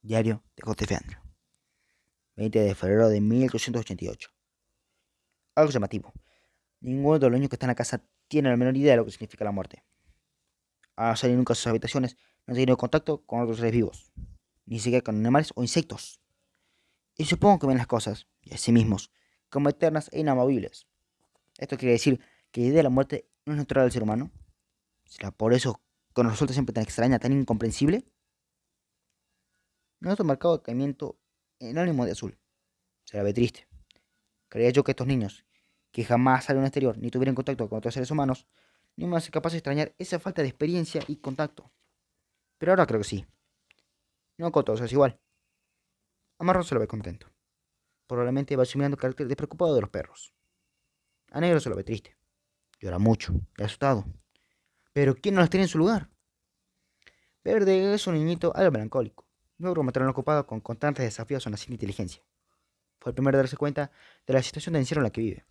Diario de José Andrew, 20 de febrero de 1888. Algo llamativo. Ninguno de los niños que están en la casa tiene la menor idea de lo que significa la muerte. Al salir nunca de sus habitaciones, no han tenido contacto con otros seres vivos, ni siquiera con animales o insectos. Y supongo que ven las cosas, y a sí mismos, como eternas e inamovibles. Esto quiere decir que la idea de la muerte no es natural del ser humano. ¿Será por eso que nos resulta siempre tan extraña, tan incomprensible? Nuestro marcado decaimiento anónimo de azul. Será ve triste. Creía yo que estos niños, que jamás salieron al exterior ni tuvieron contacto con otros seres humanos, no iban a ser capaces de extrañar esa falta de experiencia y contacto. Pero ahora creo que sí. No con todos es igual. A Marrón se lo ve contento. Probablemente va asimilando el carácter despreocupado de los perros. A Negro se lo ve triste. Llora mucho y asustado. Pero ¿quién no las tiene en su lugar? Verde es un niñito algo melancólico. Luego matrón ocupado con constantes desafíos a una sin inteligencia. Fue el primero a darse cuenta de la situación de encierro en la que vive.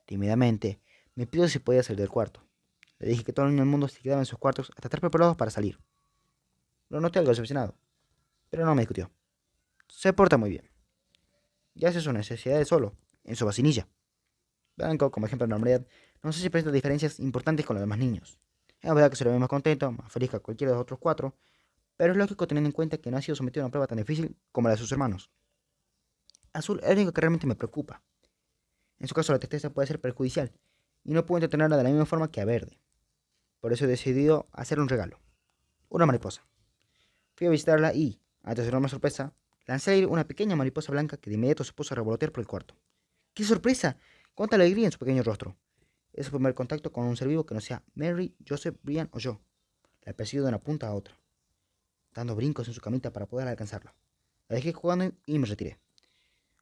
Tímidamente, me pidió si podía salir del cuarto. Le dije que todo el niño del mundo se quedaba en sus cuartos hasta estar preparados para salir. Lo noté algo decepcionado, pero no me discutió. Se porta muy bien. Ya hace sus necesidades solo, en su vacinilla. Blanco, como ejemplo de normalidad, no sé si presenta diferencias importantes con los demás niños. Es verdad que se lo ve más contento, más feliz que cualquiera de los otros cuatro, pero es lógico teniendo en cuenta que no ha sido sometido a una prueba tan difícil como la de sus hermanos. Azul es el único que realmente me preocupa. En su caso la tristeza puede ser perjudicial, y no puedo entretenerla de la misma forma que a Verde. Por eso he decidido hacerle un regalo. Una mariposa. Fui a visitarla y, antes de una sorpresa, lancé a ir una pequeña mariposa blanca que de inmediato se puso a revolotear por el cuarto. ¡Qué sorpresa! ¡Cuánta alegría en su pequeño rostro! Es su primer contacto con un ser vivo que no sea Mary, Joseph, Brian o yo. La persigo de una punta a otra, dando brincos en su camita para poder alcanzarla. La dejé jugando y me retiré.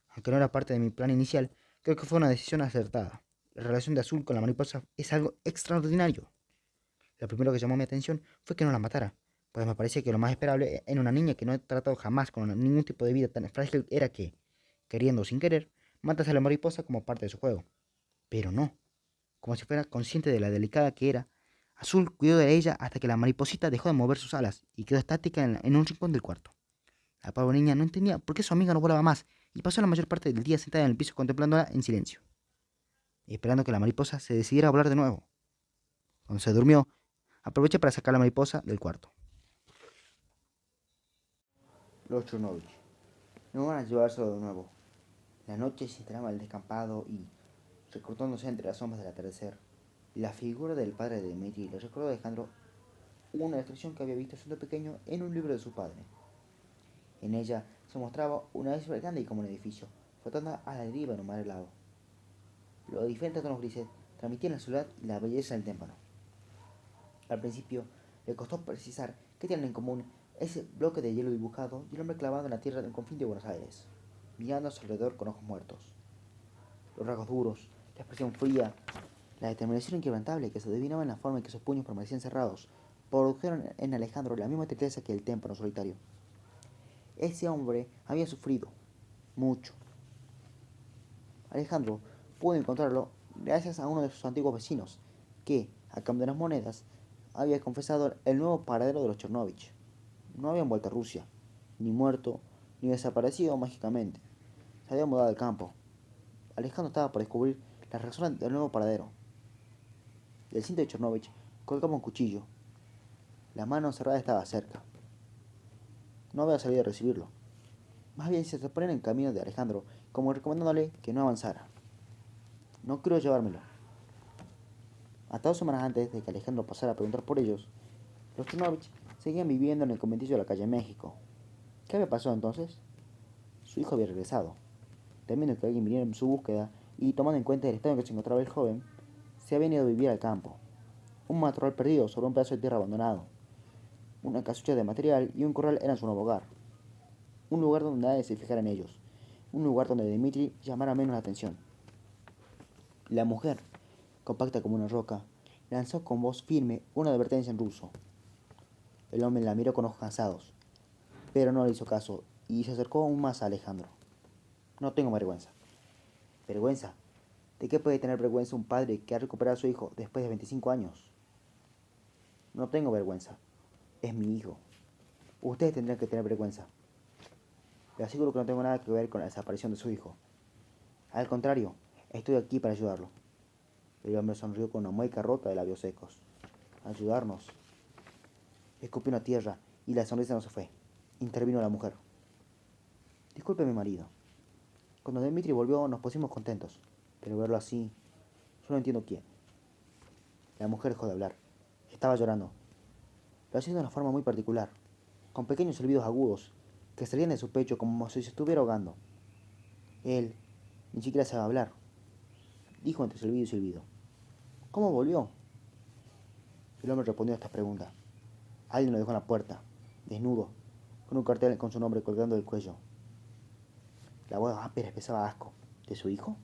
Aunque no era parte de mi plan inicial, creo que fue una decisión acertada. La relación de Azul con la mariposa es algo extraordinario. Lo primero que llamó mi atención fue que no la matara, pues me parecía que lo más esperable en una niña que no he tratado jamás con ningún tipo de vida tan frágil era que, queriendo o sin querer, matase a la mariposa como parte de su juego. Pero no, como si fuera consciente de la delicada que era, Azul cuidó de ella hasta que la mariposita dejó de mover sus alas y quedó estática en un rincón del cuarto. La pobre niña no entendía por qué su amiga no volaba más y pasó la mayor parte del día sentada en el piso contemplándola en silencio, esperando que la mariposa se decidiera a volar de nuevo. Cuando se durmió, aproveché para sacar la mariposa del cuarto. Los Chernovich no van a llevárselo de nuevo. La noche se instalaba el descampado y, recortándose entre las sombras del atardecer, la figura del padre de Dmitri le recordó a Alejandro una descripción que había visto siendo pequeño en un libro de su padre. En ella se mostraba una isla grande y como un edificio, flotando a la deriva en un mar helado. Los diferentes tonos grises transmitían la soledad y la belleza del témpano. Al principio le costó precisar qué tienen en común ese bloque de hielo dibujado y el hombre clavado en la tierra del confín de Buenos Aires, mirando a su alrededor con ojos muertos. Los rasgos duros, la expresión fría, la determinación inquebrantable que se adivinaba en la forma en que sus puños permanecían cerrados, produjeron en Alejandro la misma tristeza que el témpano solitario. Ese hombre había sufrido mucho. Alejandro pudo encontrarlo gracias a uno de sus antiguos vecinos, que, a cambio de las monedas, había confesado el nuevo paradero de los Chernovich. No habían vuelto a Rusia, ni muerto, ni desaparecido mágicamente. Se había mudado al campo. Alejandro estaba por descubrir las razones del nuevo paradero. Del cinto de Chernovich colgaba un cuchillo. La mano cerrada estaba cerca. No había salido a recibirlo. Más bien se ponía en camino de Alejandro, como recomendándole que no avanzara. No quiero llevármelo. Hasta 2 semanas antes de que Alejandro pasara a preguntar por ellos, los Chernovich seguían viviendo en el conventillo de la calle México. ¿Qué había pasado entonces? Su hijo había regresado. Temiendo que alguien viniera en su búsqueda y tomando en cuenta el estado en que se encontraba el joven, se habían ido a vivir al campo. Un matorral perdido sobre un pedazo de tierra abandonado. Una casucha de material y un corral eran su nuevo hogar. Un lugar donde nadie se fijara en ellos. Un lugar donde Dmitri llamara menos la atención. La mujer, compacta como una roca, lanzó con voz firme una advertencia en ruso. El hombre la miró con ojos cansados, pero no le hizo caso y se acercó aún más a Alejandro. No tengo vergüenza. ¿Vergüenza? ¿De qué puede tener vergüenza un padre que ha recuperado a su hijo después de 25 años? No tengo vergüenza. Es mi hijo. Ustedes tendrán que tener vergüenza. Le aseguro que no tengo nada que ver con la desaparición de su hijo. Al contrario, estoy aquí para ayudarlo. El hombre sonrió con una mueca rota de labios secos. Ayudarnos. Escupió una tierra y la sonrisa no se fue. Intervino la mujer. Disculpe mi marido. Cuando Dmitri volvió nos pusimos contentos, pero verlo así, yo no entiendo quién. La mujer dejó de hablar. Estaba llorando. Lo hacía de una forma muy particular, con pequeños silbidos agudos que salían de su pecho como si se estuviera ahogando. Él ni siquiera sabe hablar, dijo entre silbido y silbido. ¿Cómo volvió? El hombre respondió a esta pregunta. Alguien lo dejó en la puerta, desnudo, con un cartel con su nombre colgando del cuello. La voz áspera expresaba asco. ¿De su hijo?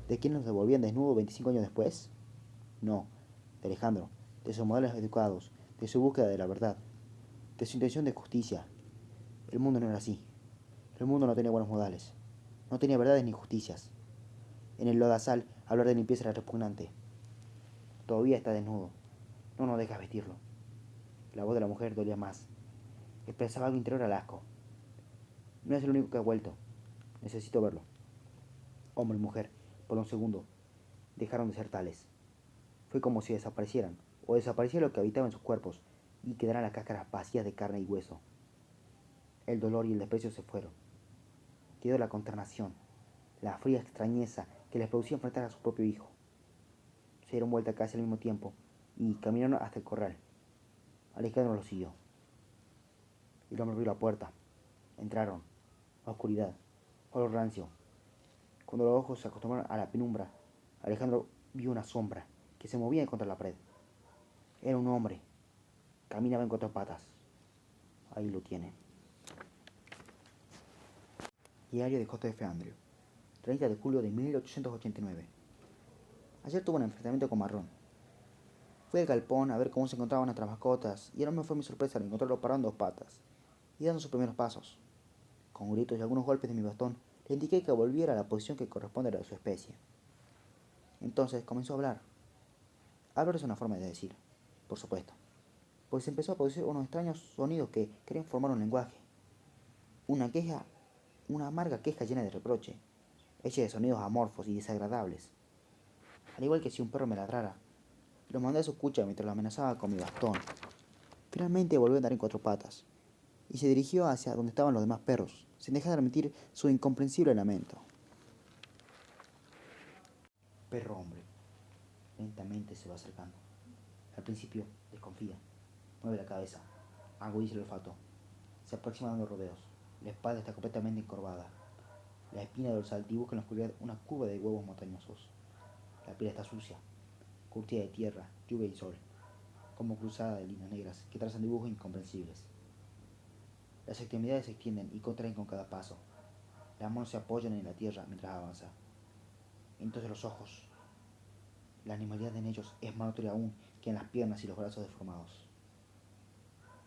¿De quién nos devolvían desnudo 25 años después? No, de Alejandro, de sus modales educados, de su búsqueda de la verdad, de su intención de justicia. El mundo no era así. El mundo no tenía buenos modales. No tenía verdades ni justicias. En el lodazal, hablar de limpieza era repugnante. Todavía está desnudo. No nos dejas vestirlo. La voz de la mujer dolía más. Expresaba algo interior al asco. No es el único que ha vuelto. Necesito verlo. Hombre y mujer, por un segundo, dejaron de ser tales. Fue como si desaparecieran, o desapareciera lo que habitaba en sus cuerpos, y quedaran las cáscaras vacías de carne y hueso. El dolor y el desprecio se fueron. Quedó la consternación, la fría extrañeza que les producía enfrentar a su propio hijo. Se dieron vuelta casi al mismo tiempo y caminaron hasta el corral. Alejandro los siguió. El hombre abrió la puerta. Entraron. A oscuridad. Olor rancio. Cuando los ojos se acostumbraron a la penumbra, Alejandro vio una sombra que se movía contra la pared. Era un hombre. Caminaba en cuatro patas. Ahí lo tiene. Diario de J. F. Andrew. 30 de julio de 1889. Ayer tuve un enfrentamiento con Marrón. Fui al galpón a ver cómo se encontraban nuestras mascotas y enorme fue mi sorpresa al encontrarlo parado en dos patas y dando sus primeros pasos. Con gritos y algunos golpes de mi bastón, le indiqué que volviera a la posición que corresponde a la de su especie. Entonces comenzó a hablar. Hablar es una forma de decir, por supuesto, pues empezó a producir unos extraños sonidos que querían formar un lenguaje. Una queja, una amarga queja llena de reproche, hecha de sonidos amorfos y desagradables. Al igual que si un perro me ladrara, lo mandé a su cucha mientras lo amenazaba con mi bastón. Finalmente volvió a andar en cuatro patas y se dirigió hacia donde estaban los demás perros, sin dejar de emitir su incomprensible lamento. Perro hombre. Lentamente se va acercando. Al principio desconfía, mueve la cabeza, agudiza el olfato, se aproxima dando rodeos. La espalda está completamente encorvada. La espina dorsal dibuja en la oscuridad una curva de huevos montañosos. La piel está sucia, curtida de tierra, lluvia y sol, como cruzada de líneas negras que trazan dibujos incomprensibles. Las extremidades se extienden y contraen con cada paso. Las manos se apoyan en la tierra mientras avanza. Entonces los ojos. La animalidad en ellos es más notoria aún que en las piernas y los brazos deformados.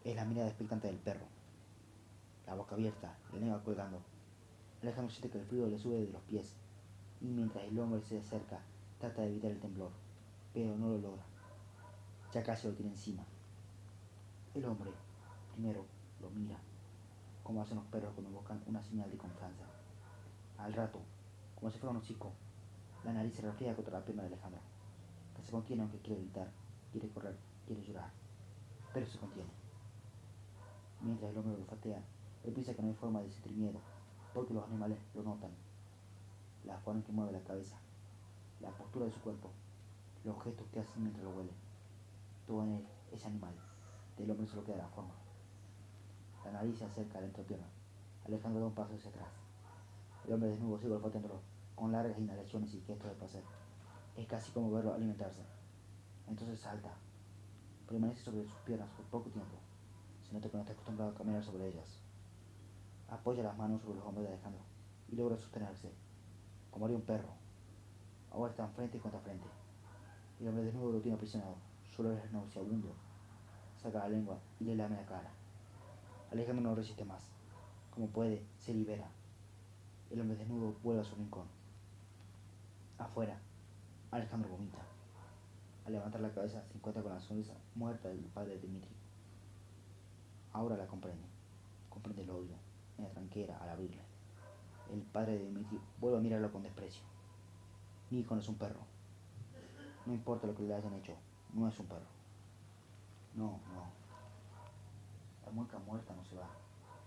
Es la mirada expectante del perro, la boca abierta, la lengua colgando. Alejandro siente que el frío le sube de los pies y mientras el hombre se acerca trata de evitar el temblor, pero no lo logra. Ya casi lo tiene encima. El hombre, primero, lo mira, como hacen los perros cuando buscan una señal de confianza. Al rato, como si fuera un hocico, la nariz se refleja contra la pierna de Alejandro, que se contiene aunque quiere gritar, quiere correr, quiere llorar, pero se contiene. Mientras el hombre lo olfatea, él piensa que no hay forma de sentir miedo, porque los animales lo notan. La forma en que mueve la cabeza, la postura de su cuerpo, los gestos que hace mientras lo huele. Todo en él es animal. Del hombre solo queda la forma. La nariz se acerca a la entrepierna. Alejandro da un paso hacia atrás. El hombre desnudo sigue olfateándolo, con largas inhalaciones y gestos de placer. Es casi como verlo alimentarse. Entonces salta. Permanece sobre sus piernas por poco tiempo. Se nota que no está acostumbrado a caminar sobre ellas. Apoya las manos sobre los hombros de Alejandro y logra sostenerse, como haría un perro. Ahora están frente contra frente. El hombre desnudo lo tiene aprisionado. Solo es nauseabundo. Saca la lengua y le lame la cara. Alejandro no resiste más. Como puede, se libera. El hombre desnudo vuelve a su rincón. Afuera, Alejandro vomita. Al levantar la cabeza se encuentra con la sonrisa muerta del padre de Dmitri. Ahora la comprende. Comprende el odio en la tranquera al abrirle. El padre de Dimitri vuelve a mirarlo con desprecio. Nikon es un perro. No importa lo que le hayan hecho, no es un perro. No, no. La mueca muerta no se va.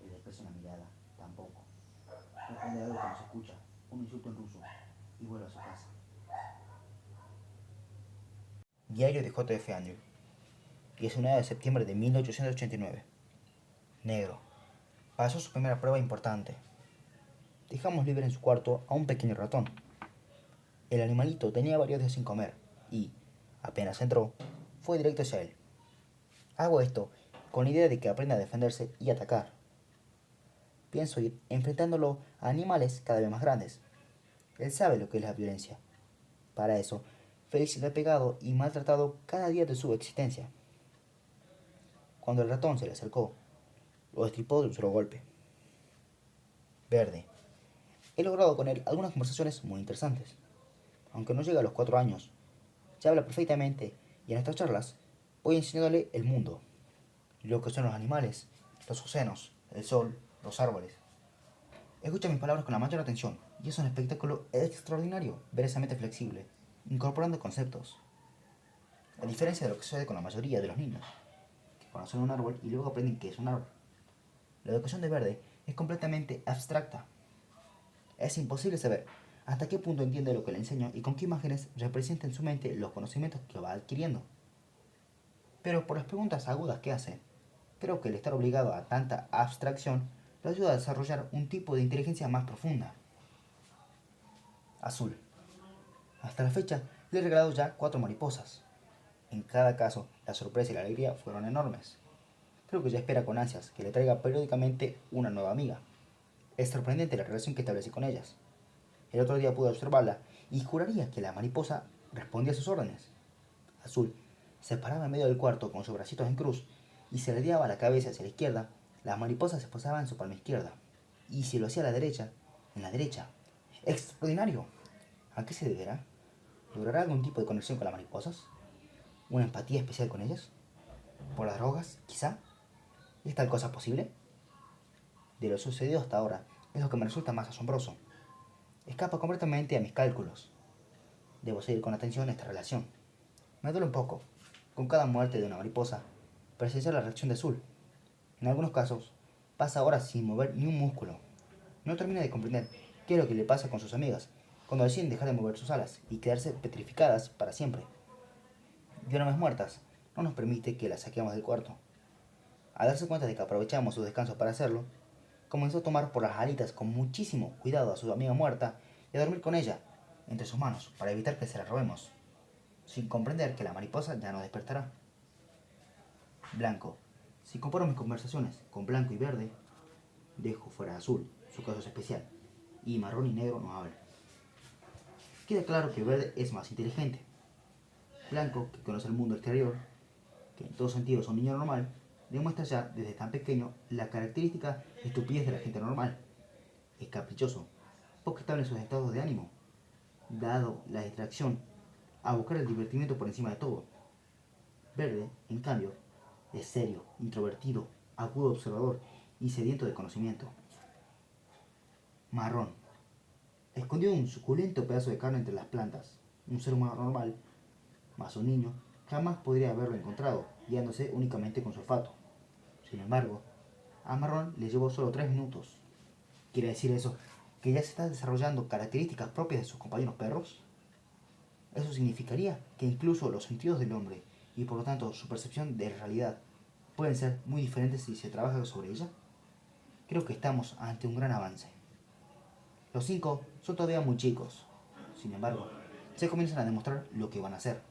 El desprecio en la mirada, tampoco. Responde algo que no se escucha, un insulto en ruso, y vuelve a su casa. Diario de J.F. Andrew, 19 de septiembre de 1889. Negro. Pasó su primera prueba importante. Dejamos libre en su cuarto a un pequeño ratón. El animalito tenía varios días sin comer y, apenas entró, fue directo hacia él. Hago esto con la idea de que aprenda a defenderse y atacar. Pienso ir enfrentándolo a animales cada vez más grandes. Él sabe lo que es la violencia. Para eso, Félix le ha pegado y maltratado cada día de su existencia. Cuando el ratón se le acercó, lo destripó de un solo golpe. Verde. He logrado con él algunas conversaciones muy interesantes. Aunque no llega a los 4 años, ya habla perfectamente y en estas charlas voy enseñándole el mundo, lo que son los animales, los océanos, el sol, los árboles. Escucha mis palabras con la mayor atención y es un espectáculo extraordinario ver esa mente flexible, incorporando conceptos. A diferencia de lo que sucede con la mayoría de los niños, que conocen un árbol y luego aprenden qué es un árbol. La educación de Verde es completamente abstracta. Es imposible saber hasta qué punto entiende lo que le enseño y con qué imágenes representa en su mente los conocimientos que va adquiriendo. Pero por las preguntas agudas que hace, creo que el estar obligado a tanta abstracción lo ayuda a desarrollar un tipo de inteligencia más profunda. Azul. Hasta la fecha le he regalado ya 4 mariposas. En cada caso, la sorpresa y la alegría fueron enormes. Creo que ya espera con ansias que le traiga periódicamente una nueva amiga. Es sorprendente la relación que establecí con ellas. El otro día pude observarla y juraría que la mariposa respondía a sus órdenes. Azul se paraba en medio del cuarto con sus bracitos en cruz y se le daba la cabeza hacia la izquierda, la mariposa se posaba en su palma izquierda. Y si lo hacía a la derecha, en la derecha. ¡Extraordinario! ¿A qué se deberá? ¿Logrará algún tipo de conexión con las mariposas? ¿Una empatía especial con ellas? ¿Por las drogas, quizá? ¿Es tal cosa posible? De lo sucedido hasta ahora es lo que me resulta más asombroso. Escapa completamente a mis cálculos. Debo seguir con atención esta relación. Me duele un poco, con cada muerte de una mariposa, presenciar la reacción de Azul. En algunos casos, pasa horas sin mover ni un músculo. No termina de comprender qué es lo que le pasa con sus amigas, cuando deciden dejar de mover sus alas y quedarse petrificadas para siempre. Y una vez muertas, no nos permite que las saquemos del cuarto. Al darse cuenta de que aprovechamos su descanso para hacerlo, comenzó a tomar por las alitas con muchísimo cuidado a su amiga muerta y a dormir con ella, entre sus manos, para evitar que se la robemos, sin comprender que la mariposa ya no despertará. Blanco. Si comparo mis conversaciones con blanco y verde, dejo fuera azul, su caso es especial, y marrón y negro no hablan. Queda claro que verde es más inteligente. Blanco, que conoce el mundo exterior, que en todos sentidos es un niño normal, demuestra ya desde tan pequeño la característica estupidez de la gente normal. Es caprichoso, poco estable en sus estados de ánimo, dado la distracción, a buscar el divertimiento por encima de todo. Verde, en cambio, es serio, introvertido, agudo observador y sediento de conocimiento. Marrón. Escondido un suculento pedazo de carne entre las plantas. Un ser humano normal, más un niño, jamás podría haberlo encontrado, guiándose únicamente con su olfato. Sin embargo, a Marrón le llevó solo 3 minutos. ¿Quiere decir eso que ya se están desarrollando características propias de sus compañeros perros? Eso significaría que incluso los sentidos del hombre, y por lo tanto su percepción de la realidad, pueden ser muy diferentes si se trabaja sobre ella. Creo que estamos ante un gran avance. Los 5 son todavía muy chicos. Sin embargo, se comienzan a demostrar lo que van a hacer.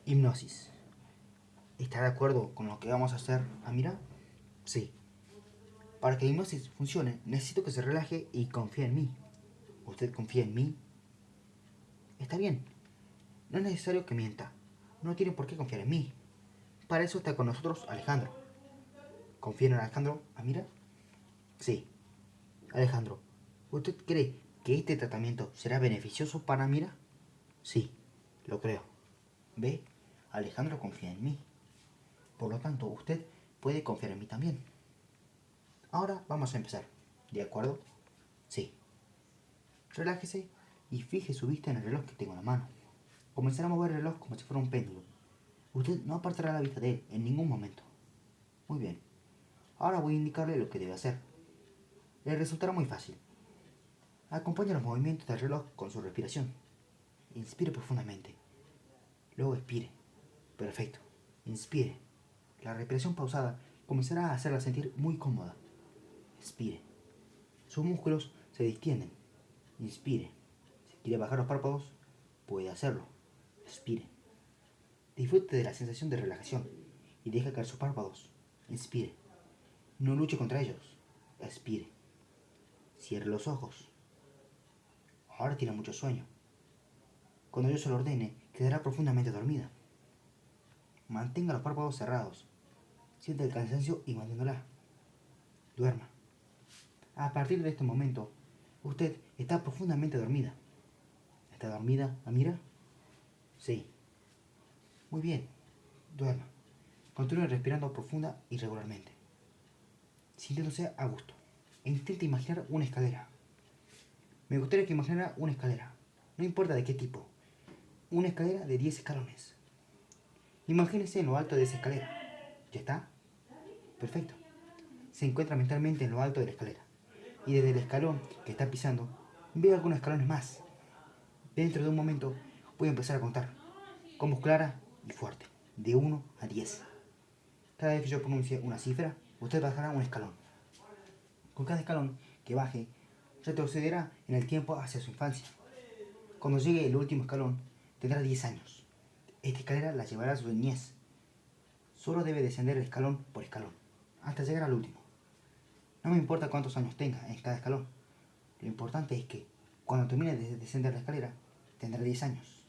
Hipnosis. ¿Está de acuerdo con lo que vamos a hacer, Amira? Sí. Para que la hipnosis funcione, necesito que se relaje y confíe en mí. ¿Usted confía en mí? Está bien. No es necesario que mienta. No tiene por qué confiar en mí. Para eso está con nosotros Alejandro. ¿Confía en Alejandro, Amira? Sí. Alejandro, ¿usted cree que este tratamiento será beneficioso para Amira? Sí, lo creo. ¿Ve? Alejandro confía en mí. Por lo tanto, usted puede confiar en mí también. Ahora vamos a empezar. ¿De acuerdo? Sí. Relájese y fije su vista en el reloj que tengo en la mano. Comenzará a mover el reloj como si fuera un péndulo. Usted no apartará la vista de él en ningún momento. Muy bien. Ahora voy a indicarle lo que debe hacer. Le resultará muy fácil. Acompañe los movimientos del reloj con su respiración. Inspire profundamente. Luego expire. Perfecto. Inspire. La respiración pausada comenzará a hacerla sentir muy cómoda. Expire. Sus músculos se distienden. Inspire. Si quiere bajar los párpados, puede hacerlo. Expire. Disfrute de la sensación de relajación y deje caer sus párpados. Inspire. No luche contra ellos. Expire. Cierre los ojos. Ahora tiene mucho sueño. Cuando yo se lo ordene, quedará profundamente dormida. Mantenga los párpados cerrados. Siente el cansancio y manteniéndola. Duerma. A partir de este momento, usted está profundamente dormida. ¿Está dormida, Amira? Sí. Muy bien. Duerma. Continúe respirando profunda y regularmente, sintiéndose a gusto. E intente imaginar una escalera. Me gustaría que imaginara una escalera. No importa de qué tipo. Una escalera de 10 escalones. Imagínese en lo alto de esa escalera. ¿Ya está? Perfecto. Se encuentra mentalmente en lo alto de la escalera. Y desde el escalón que está pisando, ve algunos escalones más. Dentro de un momento voy a empezar a contar, con voz clara y fuerte, de 1 a 10. Cada vez que yo pronuncie una cifra, usted bajará un escalón. Con cada escalón que baje, retrocederá en el tiempo hacia su infancia. Cuando llegue el último escalón, tendrá 10 años. Esta escalera la llevará a su niñez. Solo debe descender escalón por escalón, hasta llegar al último. No me importa cuántos años tenga en cada escalón. Lo importante es que, cuando termine de descender la escalera, tendrá 10 años.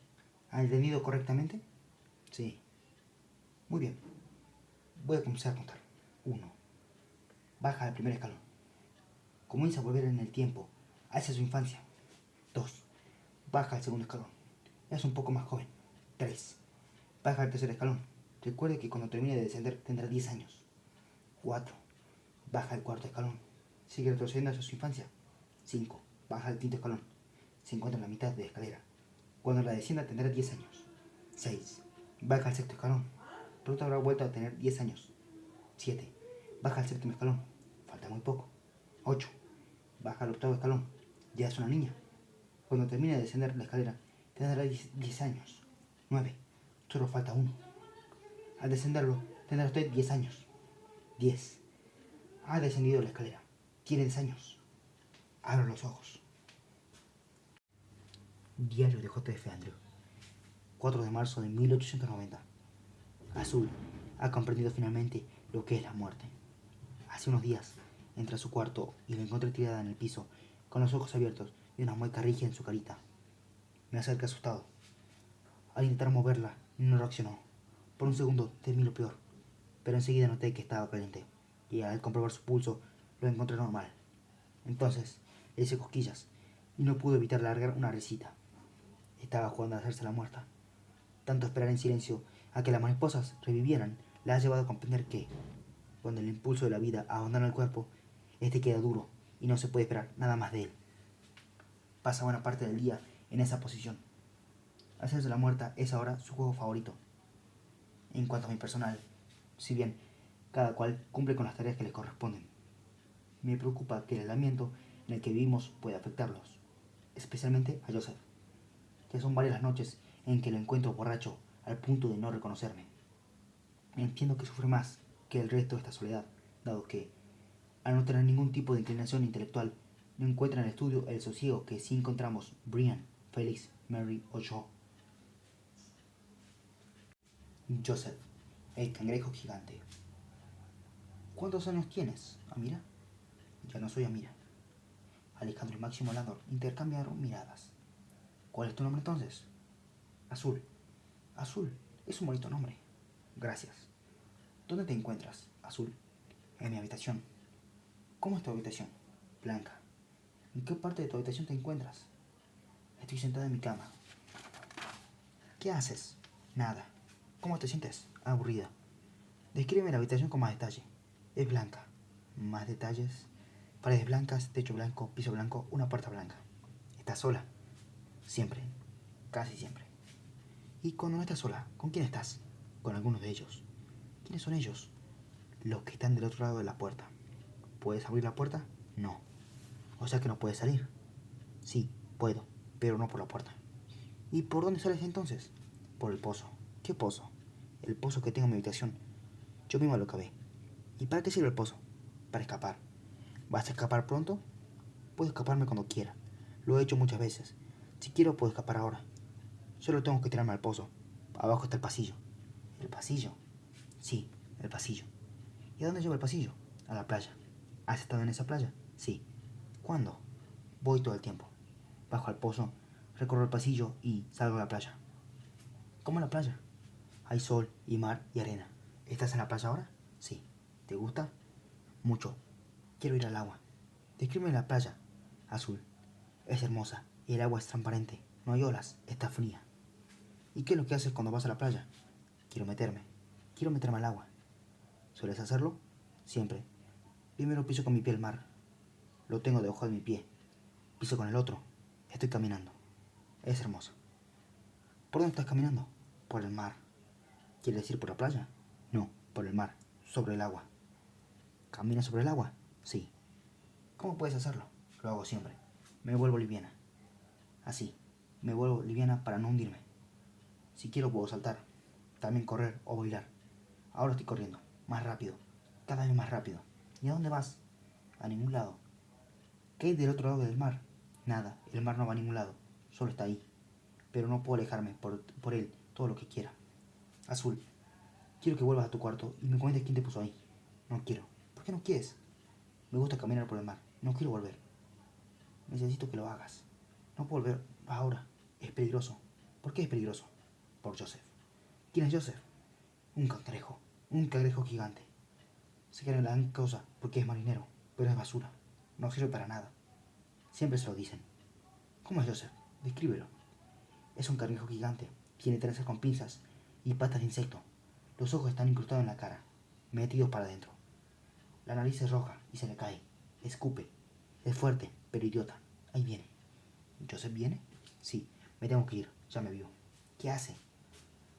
¿Ha entendido correctamente? Sí. Muy bien. Voy a comenzar a contar. 1. Baja al primer escalón. Comienza a volver en el tiempo, hacia su infancia. 2. Baja al segundo escalón. Es un poco más joven. 3. Baja al tercer escalón. Recuerde que cuando termine de descender tendrá 10 años. 4. Baja al cuarto escalón. Sigue retrocediendo hacia su infancia. 5. Baja al quinto escalón. Se encuentra en la mitad de la escalera. Cuando la descienda tendrá 10 años. 6. Baja al sexto escalón. Pronto habrá vuelto a tener 10 años. 7. Baja al séptimo escalón. Falta muy poco. 8. Baja al octavo escalón. Ya es una niña. Cuando termine de descender la escalera tendrá 10 años. 9. Solo falta 1. Al descenderlo tendrá usted 10 años. 10. Ha descendido la escalera. Tiene 10 años. Abra los ojos. Diario de J.F. Andrew. 4 de marzo de 1890. Azul ha comprendido finalmente lo que es la muerte. Hace unos días entré a su cuarto y la encontré tirada en el piso, con los ojos abiertos y una mueca rígida en su carita. Me acerqué asustado. Al intentar moverla, no reaccionó. Por un segundo temí lo peor, pero enseguida noté que estaba caliente, y al comprobar su pulso, lo encontré normal. Entonces le hice cosquillas, y no pude evitar largar una risita. Estaba jugando a hacerse la muerta. Tanto esperar en silencio a que las mariposas revivieran la ha llevado a comprender que, cuando el impulso de la vida abandona el cuerpo, este queda duro y no se puede esperar nada más de él. Pasa buena parte del día en esa posición. Hacerse la muerta es ahora su juego favorito. En cuanto a mi personal, si bien cada cual cumple con las tareas que les corresponden, me preocupa que el aislamiento en el que vivimos pueda afectarlos, especialmente a Joseph. Ya son varias las noches en que lo encuentro borracho al punto de no reconocerme. Entiendo que sufre más que el resto de esta soledad, dado que, al no tener ningún tipo de inclinación intelectual, no encuentra en el estudio el sosiego que sí encontramos Brian, Félix, Mary o yo. Joseph, el cangrejo gigante. ¿Cuántos años tienes, Amira? Ya no soy Amira. Alejandro y Máximo Landor intercambiaron miradas. ¿Cuál es tu nombre entonces? Azul. Azul, es un bonito nombre. Gracias. ¿Dónde te encuentras, Azul? En mi habitación. ¿Cómo es tu habitación? Blanca. ¿En qué parte de tu habitación te encuentras? Estoy sentada en mi cama. ¿Qué haces? Nada. ¿Cómo te sientes? Aburrida. Descríbeme la habitación con más detalle. Es blanca. ¿Más detalles? Paredes blancas, techo blanco, piso blanco, una puerta blanca. ¿Estás sola? Siempre. Casi siempre. Y cuando no estás sola, ¿con quién estás? Con algunos de ellos. ¿Quiénes son ellos? Los que están del otro lado de la puerta. ¿Puedes abrir la puerta? No. O sea que no puedes salir. Sí, puedo, pero no por la puerta. ¿Y por dónde sales entonces? Por el pozo. ¿Qué pozo? El pozo que tengo en mi habitación. Yo mismo lo cavé. ¿Y para qué sirve el pozo? Para escapar. ¿Vas a escapar pronto? Puedo escaparme cuando quiera. Lo he hecho muchas veces. Si quiero, puedo escapar ahora. Solo tengo que tirarme al pozo. Abajo está el pasillo. ¿El pasillo? Sí, el pasillo. ¿Y a dónde lleva el pasillo? A la playa. ¿Has estado en esa playa? Sí. ¿Cuándo? Voy todo el tiempo. Bajo al pozo, recorro el pasillo y salgo a la playa. ¿Cómo en la playa? Hay sol y mar y arena. ¿Estás en la playa ahora? Sí. ¿Te gusta? Mucho. Quiero ir al agua. Descríbeme la playa. Azul. Es hermosa. Y el agua es transparente. No hay olas. Está fría. ¿Y qué es lo que haces cuando vas a la playa? Quiero meterme. Quiero meterme al agua. ¿Sueles hacerlo? Siempre. Primero piso con mi pie el mar. Lo tengo debajo de mi pie. Piso con el otro. Estoy caminando. Es hermoso. ¿Por dónde estás caminando? Por el mar. ¿Quieres decir por la playa? No, por el mar. Sobre el agua. ¿Caminas sobre el agua? Sí. ¿Cómo puedes hacerlo? Lo hago siempre. Me vuelvo liviana. Así. Me vuelvo liviana para no hundirme. Si quiero puedo saltar. También correr o bailar. Ahora estoy corriendo. Más rápido. Cada vez más rápido. ¿Y a dónde vas? A ningún lado. ¿Qué hay del otro lado del mar? Nada. El mar no va a ningún lado. Solo está ahí. Pero no puedo alejarme por él todo lo que quiera. Azul. Quiero que vuelvas a tu cuarto y me cuentes quién te puso ahí. No quiero. ¿Por qué no quieres? Me gusta caminar por el mar. No quiero volver. Necesito que lo hagas. No puedo volver ahora. Es peligroso. ¿Por qué es peligroso? Por Joseph. ¿Quién es Joseph? Un cangrejo. Un cangrejo gigante. Se cree la gran cosa porque es marinero, pero es basura. No sirve para nada. Siempre se lo dicen. ¿Cómo es Joseph? Descríbelo. Es un cangrejo gigante. Tiene trenzas con pinzas y patas de insecto. Los ojos están incrustados en la cara, metidos para adentro. La nariz es roja y se le cae. Escupe. Es fuerte, pero idiota. Ahí viene. ¿Joseph viene? Sí, me tengo que ir. Ya me vio. ¿Qué hace?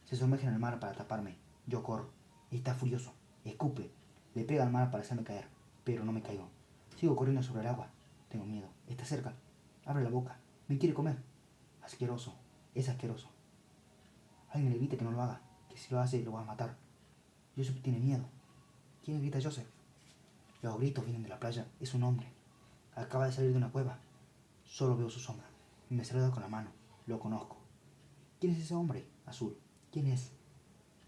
Se sumerge en el mar para taparme. Yo corro. Está furioso. Escupe. Le pega al mar para hacerme caer. Pero no me caigo. Sigo corriendo sobre el agua. Tengo miedo. Está cerca. Abre la boca. Me quiere comer. Asqueroso. Es asqueroso. Alguien le grita que no lo haga. Que si lo hace lo va a matar. Joseph tiene miedo. ¿Quién grita Joseph? Los gritos vienen de la playa. Es un hombre. Acaba de salir de una cueva. Solo veo su sombra. Me saluda con la mano. Lo conozco. ¿Quién es ese hombre? Azul. ¿Quién es?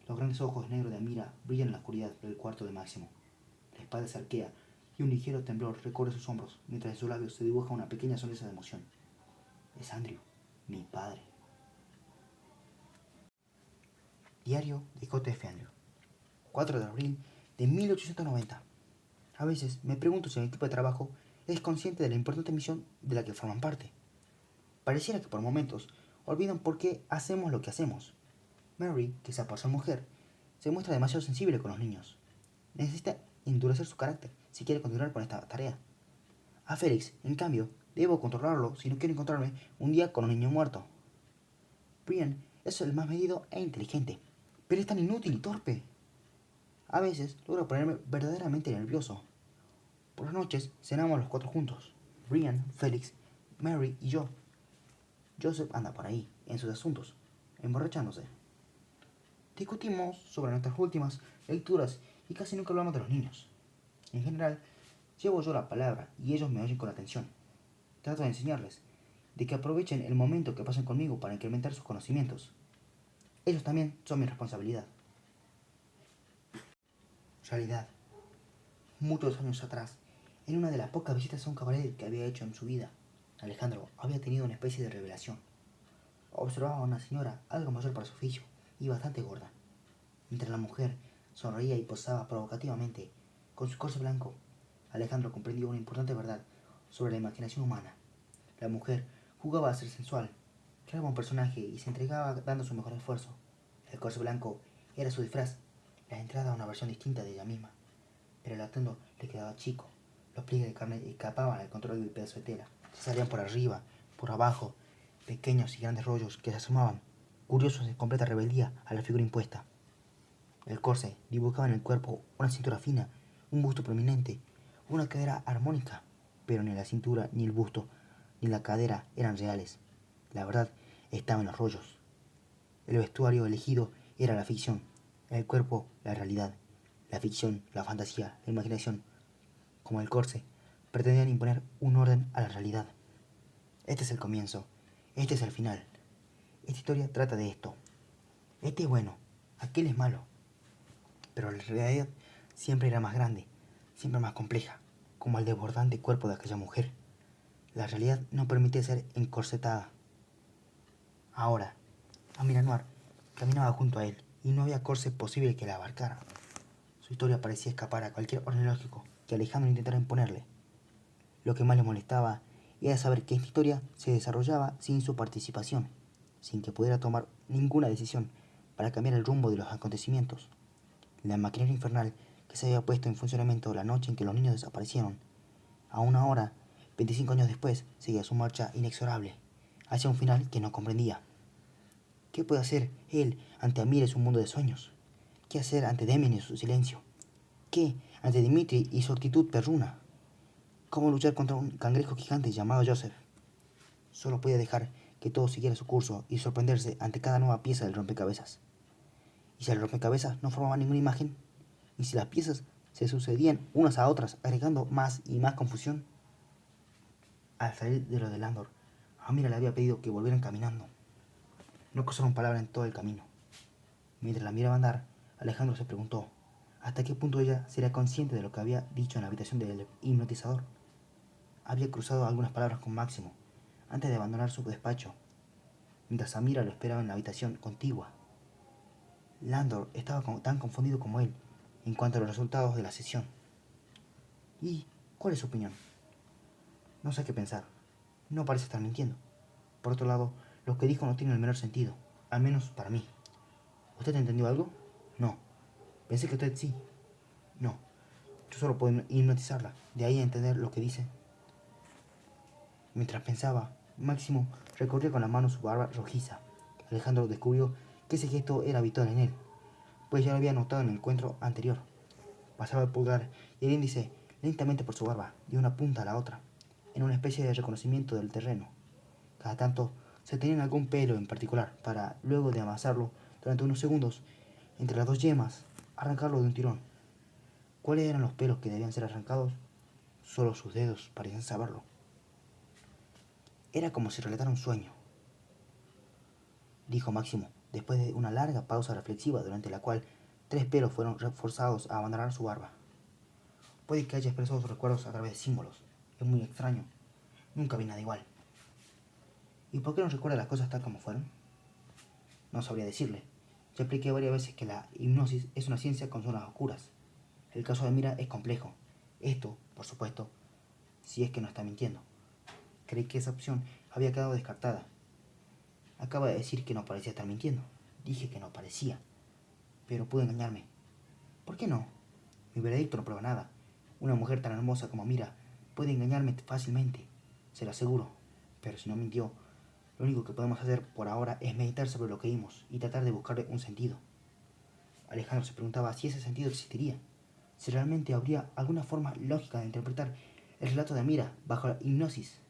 Los grandes ojos negros de Amira brillan en la oscuridad del cuarto de Máximo. La espalda se arquea y un ligero temblor recorre sus hombros mientras en sus labios se dibuja una pequeña sonrisa de emoción. Es Andrew, mi padre. Diario de J.F. Andrew. 4 de abril de 1890. A veces me pregunto si el equipo de trabajo es consciente de la importante misión de la que forman parte. Pareciera que por momentos olvidan por qué hacemos lo que hacemos. Mary, quizá por ser mujer, se muestra demasiado sensible con los niños. Necesita endurecer su carácter si quiere continuar con esta tarea. A Félix, en cambio, debo controlarlo si no quiero encontrarme un día con un niño muerto. Brian es el más medido e inteligente, pero es tan inútil y torpe. A veces logra ponerme verdaderamente nervioso. Por las noches cenamos los cuatro juntos. Brian, Félix, Mary y yo. Joseph anda por ahí, en sus asuntos, emborrachándose. Discutimos sobre nuestras últimas lecturas y casi nunca hablamos de los niños. En general, llevo yo la palabra y ellos me oyen con atención. Trato de enseñarles, de que aprovechen el momento que pasan conmigo para incrementar sus conocimientos. Ellos también son mi responsabilidad. Realidad. Muchos años atrás, en una de las pocas visitas a un cabaret que había hecho en su vida, Alejandro había tenido una especie de revelación. Observaba a una señora algo mayor para su oficio y bastante gorda. Mientras la mujer sonreía y posaba provocativamente con su corse blanco, Alejandro comprendió una importante verdad sobre la imaginación humana. La mujer jugaba a ser sensual, creaba un personaje y se entregaba dando su mejor esfuerzo. El corse blanco era su disfraz, la entrada a una versión distinta de ella misma, pero el atuendo le quedaba chico, Los pliegues de carne escapaban al control del pedazo de tela. Se salían por arriba, por abajo, pequeños y grandes rollos que se asomaban, curiosos de completa rebeldía a la figura impuesta. El corse dibujaba en el cuerpo una cintura fina, un busto prominente, una cadera armónica, pero ni la cintura, ni el busto, ni la cadera eran reales. La verdad estaba en los rollos. El vestuario elegido era la ficción, el cuerpo la realidad, la ficción, la fantasía, la imaginación, como el corse, pretendían imponer un orden a la realidad. Este es el comienzo, este es el final. Esta historia trata de esto. Este es bueno, aquel es malo. Pero la realidad siempre era más grande, siempre más compleja, como el desbordante cuerpo de aquella mujer. La realidad no permite ser encorsetada. Ahora, Amira Noir caminaba junto a él y no había corse posible que la abarcara. Su historia parecía escapar a cualquier orden lógico que Alejandro intentara imponerle. Lo que más le molestaba era saber que esta historia se desarrollaba sin su participación, sin que pudiera tomar ninguna decisión para cambiar el rumbo de los acontecimientos. La maquinaria infernal que se había puesto en funcionamiento la noche en que los niños desaparecieron, aún ahora, 25 años después, seguía su marcha inexorable, hacia un final que no comprendía. ¿Qué puede hacer él ante Amir y su mundo de sueños? ¿Qué hacer ante Demian y su silencio? ¿Qué ante Dimitri y su actitud perruna? ¿Cómo luchar contra un cangrejo gigante llamado Joseph? Solo podía dejar que todo siguiera su curso y sorprenderse ante cada nueva pieza del rompecabezas. Y si el rompecabezas no formaba ninguna imagen, y si las piezas se sucedían unas a otras, agregando más y más confusión. Al salir de lo de Landor, Amira le había pedido que volvieran caminando. No cruzaron palabra en todo el camino. Mientras la miraba andar, Alejandro se preguntó hasta qué punto ella sería consciente de lo que había dicho en la habitación del hipnotizador. Había cruzado algunas palabras con Máximo antes de abandonar su despacho, mientras Amira lo esperaba en la habitación contigua. Landor estaba tan confundido como él en cuanto a los resultados de la sesión. ¿Y cuál es su opinión? No sé qué pensar. No parece estar mintiendo. Por otro lado, lo que dijo no tiene el menor sentido, al menos para mí. ¿Usted entendió algo? No. Pensé que usted sí. No. Yo solo puedo hipnotizarla, de ahí a entender lo que dice. Mientras pensaba, Máximo recorría con la mano su barba rojiza. Alejandro descubrió que ese gesto era habitual en él, pues ya lo había notado en el encuentro anterior. Pasaba el pulgar y el índice lentamente por su barba, de una punta a la otra, en una especie de reconocimiento del terreno. Cada tanto se tenían algún pelo en particular, para, luego de amasarlo durante unos segundos, entre las dos yemas, arrancarlo de un tirón. ¿Cuáles eran los pelos que debían ser arrancados? Solo sus dedos parecían saberlo. Era como si relatara un sueño, dijo Máximo, después de una larga pausa reflexiva durante la cual 3 pelos fueron forzados a abandonar su barba. Puede que haya expresado sus recuerdos a través de símbolos. Es muy extraño. Nunca vi nada igual. ¿Y por qué no recuerda las cosas tal como fueron? No sabría decirle. Ya expliqué varias veces que la hipnosis es una ciencia con zonas oscuras. El caso de Mira es complejo. Esto, por supuesto, si es que no está mintiendo. Creí que esa opción había quedado descartada. Acaba de decir que no parecía estar mintiendo. Dije que no parecía. Pero pude engañarme. ¿Por qué no? Mi veredicto no prueba nada. Una mujer tan hermosa como Mira puede engañarme fácilmente. Se lo aseguro. Pero si no mintió, lo único que podemos hacer por ahora es meditar sobre lo que vimos y tratar de buscarle un sentido. Alejandro se preguntaba si ese sentido existiría, si realmente habría alguna forma lógica de interpretar el relato de Amira bajo la hipnosis.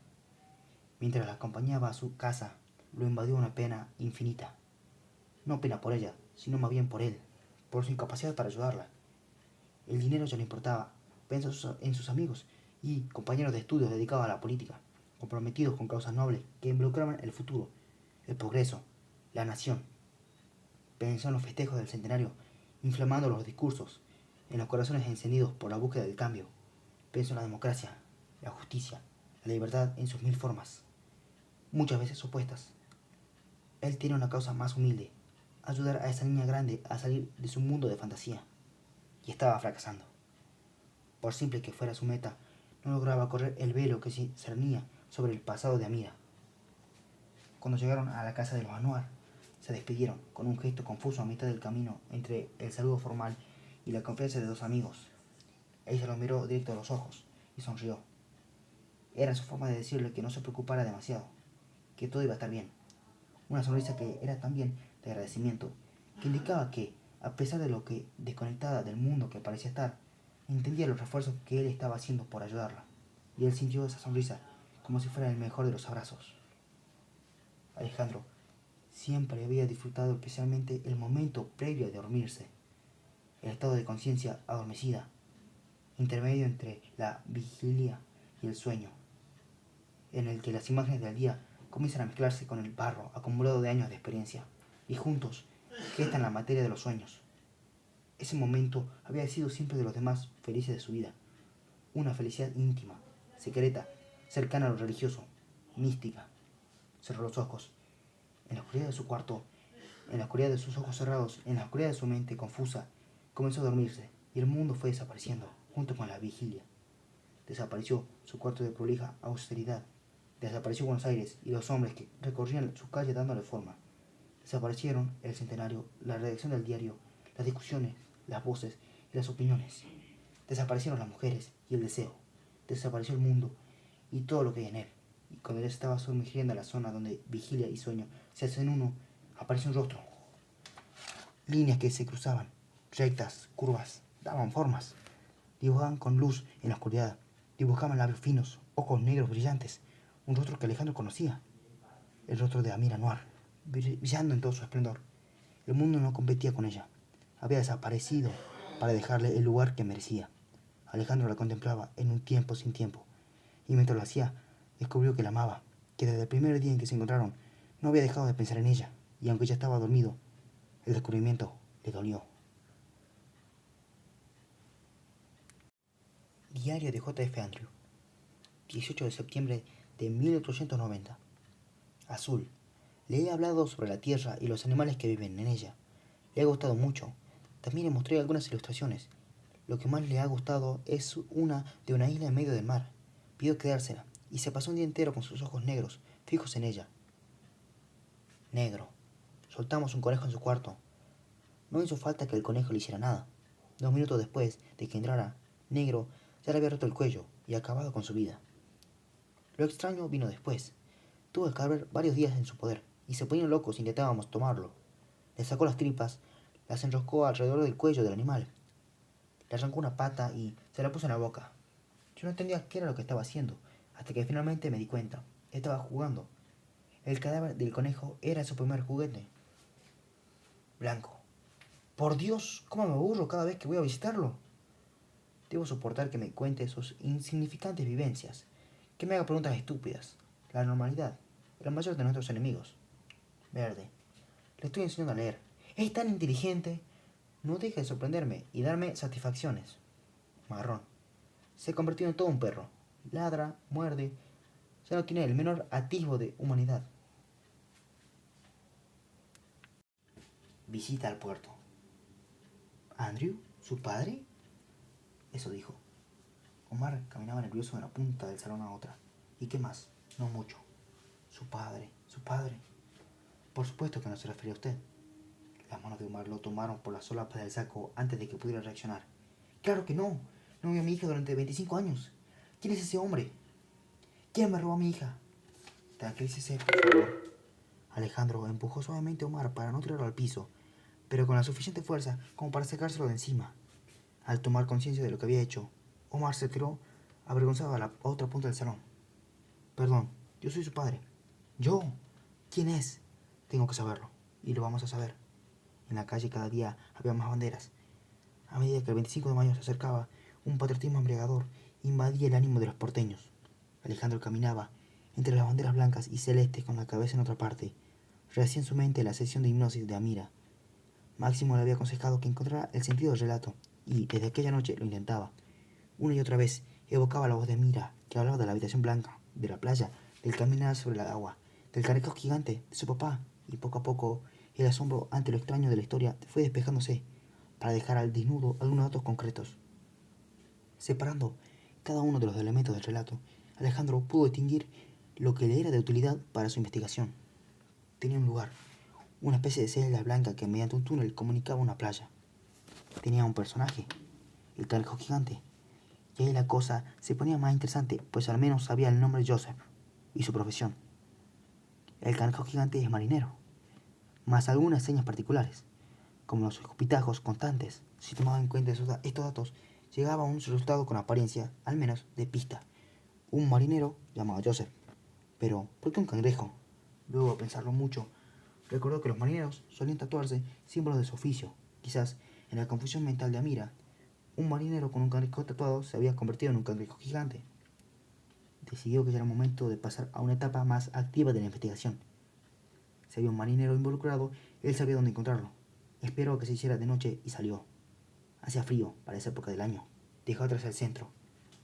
Mientras la acompañaba a su casa, lo invadió una pena infinita. No pena por ella, sino más bien por él, por su incapacidad para ayudarla. El dinero ya le importaba, pensó en sus amigos y compañeros de estudios dedicados a la política, comprometidos con causas nobles que involucraban el futuro, el progreso, la nación. Pensó en los festejos del centenario, inflamando los discursos, en los corazones encendidos por la búsqueda del cambio. Pensó en la democracia, la justicia, la libertad en sus mil formas, muchas veces opuestas. Él tiene una causa más humilde, ayudar a esa niña grande a salir de su mundo de fantasía. Y estaba fracasando. Por simple que fuera su meta, no lograba correr el velo que se cernía sobre el pasado de Amira. Cuando llegaron a la casa de los Anuar, se despidieron con un gesto confuso a mitad del camino entre el saludo formal y la confianza de dos amigos. Ella lo miró directo a los ojos y sonrió. Era su forma de decirle que no se preocupara demasiado, que todo iba a estar bien. Una sonrisa que era también de agradecimiento, que indicaba que, a pesar de lo que desconectada del mundo que parecía estar, entendía los refuerzos que él estaba haciendo por ayudarla. Y él sintió esa sonrisa como si fuera el mejor de los abrazos. Alejandro siempre había disfrutado especialmente el momento previo a dormirse, el estado de conciencia adormecida, intermedio entre la vigilia y el sueño, en el que las imágenes del día comienzan a mezclarse con el barro acumulado de años de experiencia, y juntos gestan la materia de los sueños. Ese momento había sido siempre de los demás felices de su vida, una felicidad íntima, secreta, cercana a lo religioso, mística. Cerró los ojos. En la oscuridad de su cuarto, en la oscuridad de sus ojos cerrados, en la oscuridad de su mente confusa, comenzó a dormirse, y el mundo fue desapareciendo, junto con la vigilia. Desapareció su cuarto de prolija austeridad. Desapareció Buenos Aires y los hombres que recorrían su calle dándole forma. Desaparecieron el centenario, la redacción del diario, las discusiones, las voces y las opiniones. Desaparecieron las mujeres y el deseo. Desapareció el mundo y todo lo que hay en él. Y cuando él estaba sumergiendo a la zona donde vigilia y sueño se hacen uno, apareció un rostro. Líneas que se cruzaban, rectas, curvas, daban formas. Dibujaban con luz en la oscuridad. Dibujaban labios finos, ojos negros brillantes. Un rostro que Alejandro conocía. El rostro de Amira Noir, brillando en todo su esplendor. El mundo no competía con ella. Había desaparecido para dejarle el lugar que merecía. Alejandro la contemplaba en un tiempo sin tiempo, y mientras lo hacía, descubrió que la amaba, que desde el primer día en que se encontraron no había dejado de pensar en ella, y aunque ya estaba dormido, el descubrimiento le dolió. Diario de J.F. Andrew, 18 de septiembre de 1890. Azul. Le he hablado sobre la Tierra y los animales que viven en ella. Le ha gustado mucho. También le mostré algunas ilustraciones. Lo que más le ha gustado es una de una isla en medio del mar. Pidió quedársela, y se pasó un día entero con sus ojos negros, fijos en ella. Negro. Soltamos un conejo en su cuarto. No hizo falta que el conejo le hiciera nada. 2 minutos después de que entrara, Negro ya le había roto el cuello y acabado con su vida. Lo extraño vino después. Tuvo el cadáver varios días en su poder, y se ponían locos si intentábamos tomarlo. Le sacó las tripas, las enroscó alrededor del cuello del animal, le arrancó una pata y se la puso en la boca. Yo no entendía qué era lo que estaba haciendo, hasta que finalmente me di cuenta. Estaba jugando. El cadáver del conejo era su primer juguete. Blanco. Por Dios, cómo me aburro cada vez que voy a visitarlo. Debo soportar que me cuente sus insignificantes vivencias, que me haga preguntas estúpidas. La normalidad, el mayor de nuestros enemigos. Verde. Le estoy enseñando a leer. Es tan inteligente. No deja de sorprenderme y darme satisfacciones. Marrón. Se ha convertido en todo un perro. Ladra, muerde. Ya no tiene el menor atisbo de humanidad. Visita al puerto. ¿Andrew? ¿Su padre? Eso dijo. Omar caminaba nervioso de una punta del salón a otra. ¿Y qué más? No mucho. Su padre, su padre. Por supuesto que no se refería a usted. Las manos de Omar lo tomaron por las solapas del saco antes de que pudiera reaccionar. ¡Claro que no! No vi a mi hija durante 25 años. ¿Quién es ese hombre? ¿Quién me robó a mi hija? Tranquilícese, por favor. Alejandro empujó suavemente a Omar para no tirarlo al piso, pero con la suficiente fuerza como para sacárselo de encima. Al tomar conciencia de lo que había hecho, Omar se tiró avergonzado a la otra punta del salón. Perdón, yo soy su padre. ¿Yo? ¿Quién es? Tengo que saberlo, y lo vamos a saber. En la calle cada día había más banderas. A medida que el 25 de mayo se acercaba, un patriotismo embriagador invadía el ánimo de los porteños. Alejandro caminaba entre las banderas blancas y celestes con la cabeza en otra parte. Rehacía en su mente la sesión de hipnosis de Amira. Máximo le había aconsejado que encontrara el sentido del relato, y desde aquella noche lo intentaba. Una y otra vez evocaba la voz de Amira, que hablaba de la habitación blanca, de la playa, del caminar sobre el agua, del careco gigante, de su papá, y poco a poco el asombro ante lo extraño de la historia fue despejándose, para dejar al desnudo algunos datos concretos. Separando cada uno de los elementos del relato, Alejandro pudo distinguir lo que le era de utilidad para su investigación. Tenía un lugar, una especie de celda blanca que mediante un túnel comunicaba una playa. Tenía un personaje, el cangrejo gigante, Y ahí la cosa se ponía más interesante, pues al menos sabía el nombre de Joseph y su profesión. El cangrejo gigante es marinero, más algunas señas particulares, como los escupitajos constantes. Si tomaba en cuenta estos datos, llegaba a un resultado con apariencia, al menos, de pista. Un marinero llamado Joseph. Pero, ¿por qué un cangrejo? Luego de pensarlo mucho, recordó que los marineros solían tatuarse símbolos de su oficio. Quizás, en la confusión mental de Amira, un marinero con un cangrejo tatuado se había convertido en un cangrejo gigante. Decidió que ya era momento de pasar a una etapa más activa de la investigación. Si había un marinero involucrado, él sabía dónde encontrarlo. Esperó a que se hiciera de noche y salió. Hacía frío para esa época del año. Dejó atrás el centro,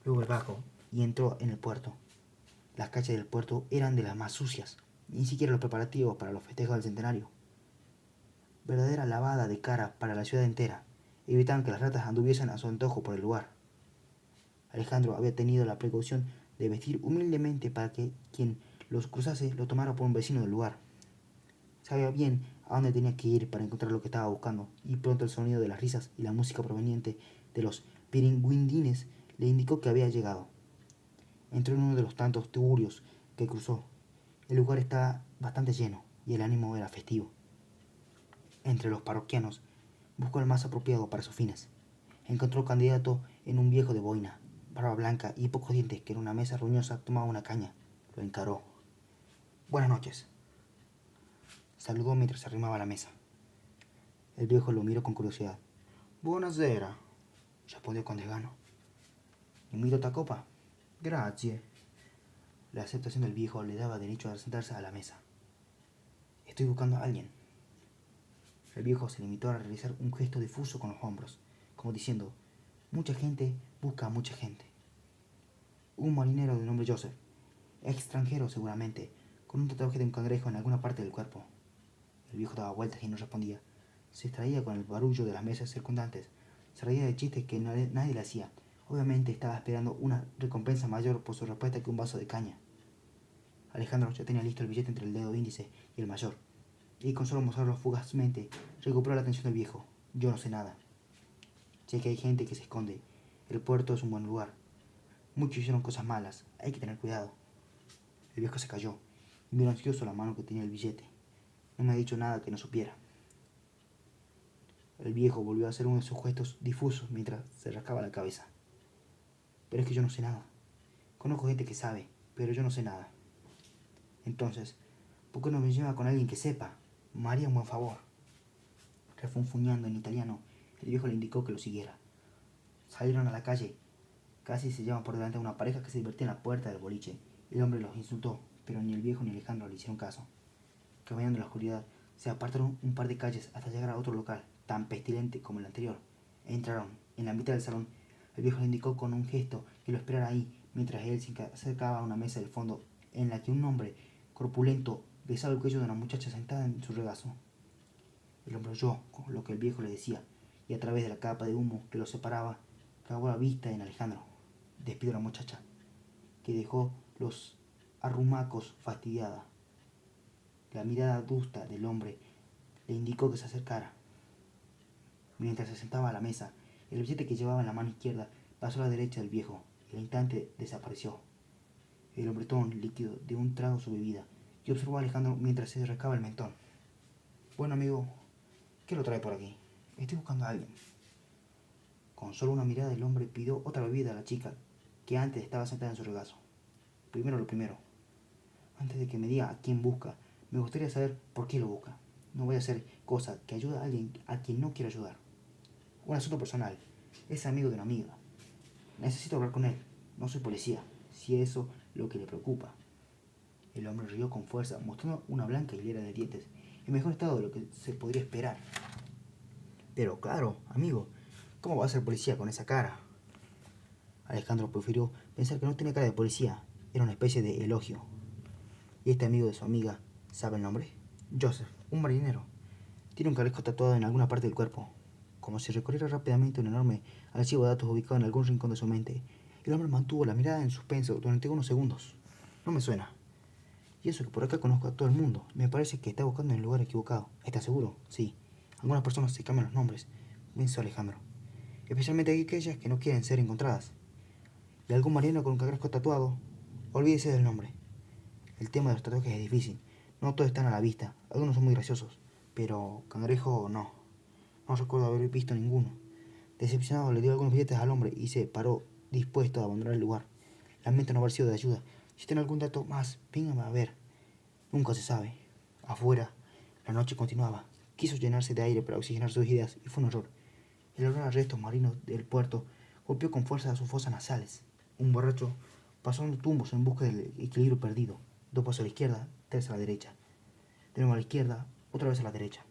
luego el bajo, y entró en el puerto. Las calles del puerto eran de las más sucias, ni siquiera los preparativos para los festejos del centenario. Verdadera lavada de cara para la ciudad entera. Evitaban que las ratas anduviesen a su antojo por el lugar. Alejandro había tenido la precaución de vestir humildemente para que quien los cruzase lo tomara por un vecino del lugar. Sabía bien a dónde tenía que ir para encontrar lo que estaba buscando, y pronto el sonido de las risas y la música proveniente de los piringuindines le indicó que había llegado. Entró en uno de los tantos tugurios que cruzó. El lugar estaba bastante lleno y el ánimo era festivo. Entre los parroquianos buscó el más apropiado para sus fines. Encontró candidato en un viejo de boina, barba blanca y pocos dientes que en una mesa ruñosa tomaba una caña. Lo encaró. Buenas noches. Saludó mientras se arrimaba a la mesa. El viejo lo miró con curiosidad. Buonasera, respondió con desgano. ¿Invito a otra copa? Grazie. La aceptación del viejo le daba derecho a sentarse a la mesa. Estoy buscando a alguien. El viejo se limitó a realizar un gesto difuso con los hombros, como diciendo, mucha gente busca a mucha gente. Un marinero de nombre Joseph, extranjero seguramente, con un tatuaje de un cangrejo en alguna parte del cuerpo. El viejo daba vueltas y no respondía. Se extraía con el barullo de las mesas circundantes. Se reía de chistes que nadie le hacía. Obviamente estaba esperando una recompensa mayor por su respuesta que un vaso de caña. Alejandro ya tenía listo el billete entre el dedo índice y el mayor, y con solo mostrarlo fugazmente, recuperó la atención del viejo. Yo no sé nada. Sé que hay gente que se esconde. El puerto es un buen lugar. Muchos hicieron cosas malas. Hay que tener cuidado. El viejo se cayó y miró ansioso la mano que tenía el billete. No me ha dicho nada que no supiera. El viejo volvió a hacer uno de sus gestos difusos mientras se rascaba la cabeza. Pero es que yo no sé nada. Conozco gente que sabe, pero yo no sé nada. Entonces, ¿por qué no me lleva con alguien que sepa? Me haría un buen favor. Refunfuñando en italiano, el viejo le indicó que lo siguiera. Salieron a la calle. Casi se llevan por delante a una pareja que se divertía en la puerta del boliche. El hombre los insultó, pero ni el viejo ni Alejandro le hicieron caso. Caminando en la oscuridad, se apartaron un par de calles hasta llegar a otro local, tan pestilente como el anterior. Entraron. En la mitad del salón, el viejo le indicó con un gesto que lo esperara ahí, mientras él se acercaba a una mesa del fondo, en la que un hombre corpulento besaba el cuello de una muchacha sentada en su regazo. El hombre oyó lo que el viejo le decía, y a través de la capa de humo que los separaba, clavó la vista en Alejandro. Despidió a la muchacha, que dejó los arrumacos fastidiada. La mirada adusta del hombre le indicó que se acercara. Mientras se sentaba a la mesa, el billete que llevaba en la mano izquierda pasó a la derecha del viejo y al instante desapareció. El hombretón líquido dio un trago a su bebida y observó a Alejandro mientras se rascaba el mentón. Bueno, amigo, ¿qué lo trae por aquí? Estoy buscando a alguien. Con solo una mirada el hombre pidió otra bebida a la chica, que antes estaba sentada en su regazo. Primero lo primero. Antes de que me diga a quién busca, me gustaría saber por qué lo busca. No voy a hacer cosa que ayude a alguien a quien no quiero ayudar. Un asunto personal. Es amigo de una amiga. Necesito hablar con él. No soy policía, si es eso lo que le preocupa. El hombre rió con fuerza, mostrando una blanca hilera de dientes, en mejor estado de lo que se podría esperar. Pero claro, amigo, ¿cómo va a ser policía con esa cara? Alejandro prefirió pensar que no tenía cara de policía. Era una especie de elogio. ¿Y este amigo de su amiga sabe el nombre? Joseph, un marinero. Tiene un cangrejo tatuado en alguna parte del cuerpo. Como si recorriera rápidamente un enorme archivo de datos ubicado en algún rincón de su mente, el hombre mantuvo la mirada en suspenso durante unos segundos. No me suena. Y eso que por acá conozco a todo el mundo. Me parece que está buscando en el lugar equivocado. ¿Estás seguro? Sí. Algunas personas se cambian los nombres, pensó Alejandro. Especialmente aquellas que no quieren ser encontradas. de algún marino con un cangrejo tatuado, olvídese del nombre. El tema de los tatuajes es difícil. No todos están a la vista. Algunos son muy graciosos. Pero cangrejo no. No recuerdo haber visto ninguno. Decepcionado le dio algunos billetes al hombre y se paró dispuesto a abandonar el lugar. Lamento no haber sido de ayuda. Si tiene algún dato más, véngame a ver. Nunca se sabe. Afuera, la noche continuaba. Quiso llenarse de aire para oxigenar sus ideas y fue un error. El olor a restos marinos del puerto golpeó con fuerza a sus fosas nasales. Un borracho pasó dando tumbos en busca del equilibrio perdido. Dos pasos a la izquierda, tres a la derecha. De nuevo a la izquierda, otra vez a la derecha.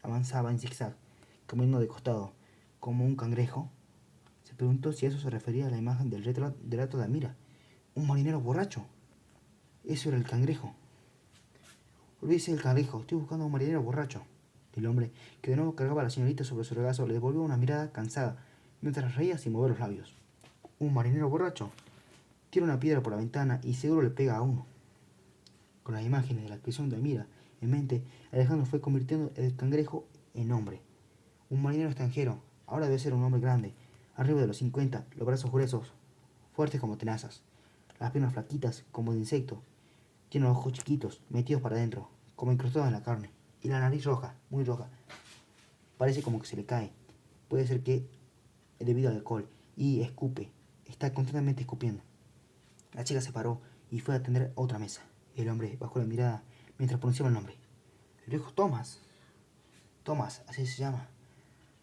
Avanzaba en zigzag, caminando de costado, como un cangrejo. Se preguntó si eso se refería a la imagen del retrato de Amira. Un marinero borracho. Eso era el cangrejo. Olvídese del cangrejo, estoy buscando a un marinero borracho. El hombre, que de nuevo cargaba a la señorita sobre su regazo, le devolvió una mirada cansada, mientras reía sin mover los labios. Un marinero borracho. Tira una piedra por la ventana y seguro le pega a uno. Con las imágenes de la prisión de Amira en mente, Alejandro fue convirtiendo el cangrejo en hombre. Un marinero extranjero, ahora debe ser un hombre grande, arriba de los 50, los brazos gruesos, fuertes como tenazas, las piernas flaquitas como de insecto, tiene los ojos chiquitos, metidos para adentro, como incrustados en la carne, y la nariz roja, muy roja. Parece como que se le cae. Puede ser que debido al alcohol, y escupe, está constantemente escupiendo. La chica se paró y fue a atender a otra mesa. El hombre bajó la mirada mientras pronunciaba el nombre. El viejo Thomas. Thomas, así se llama.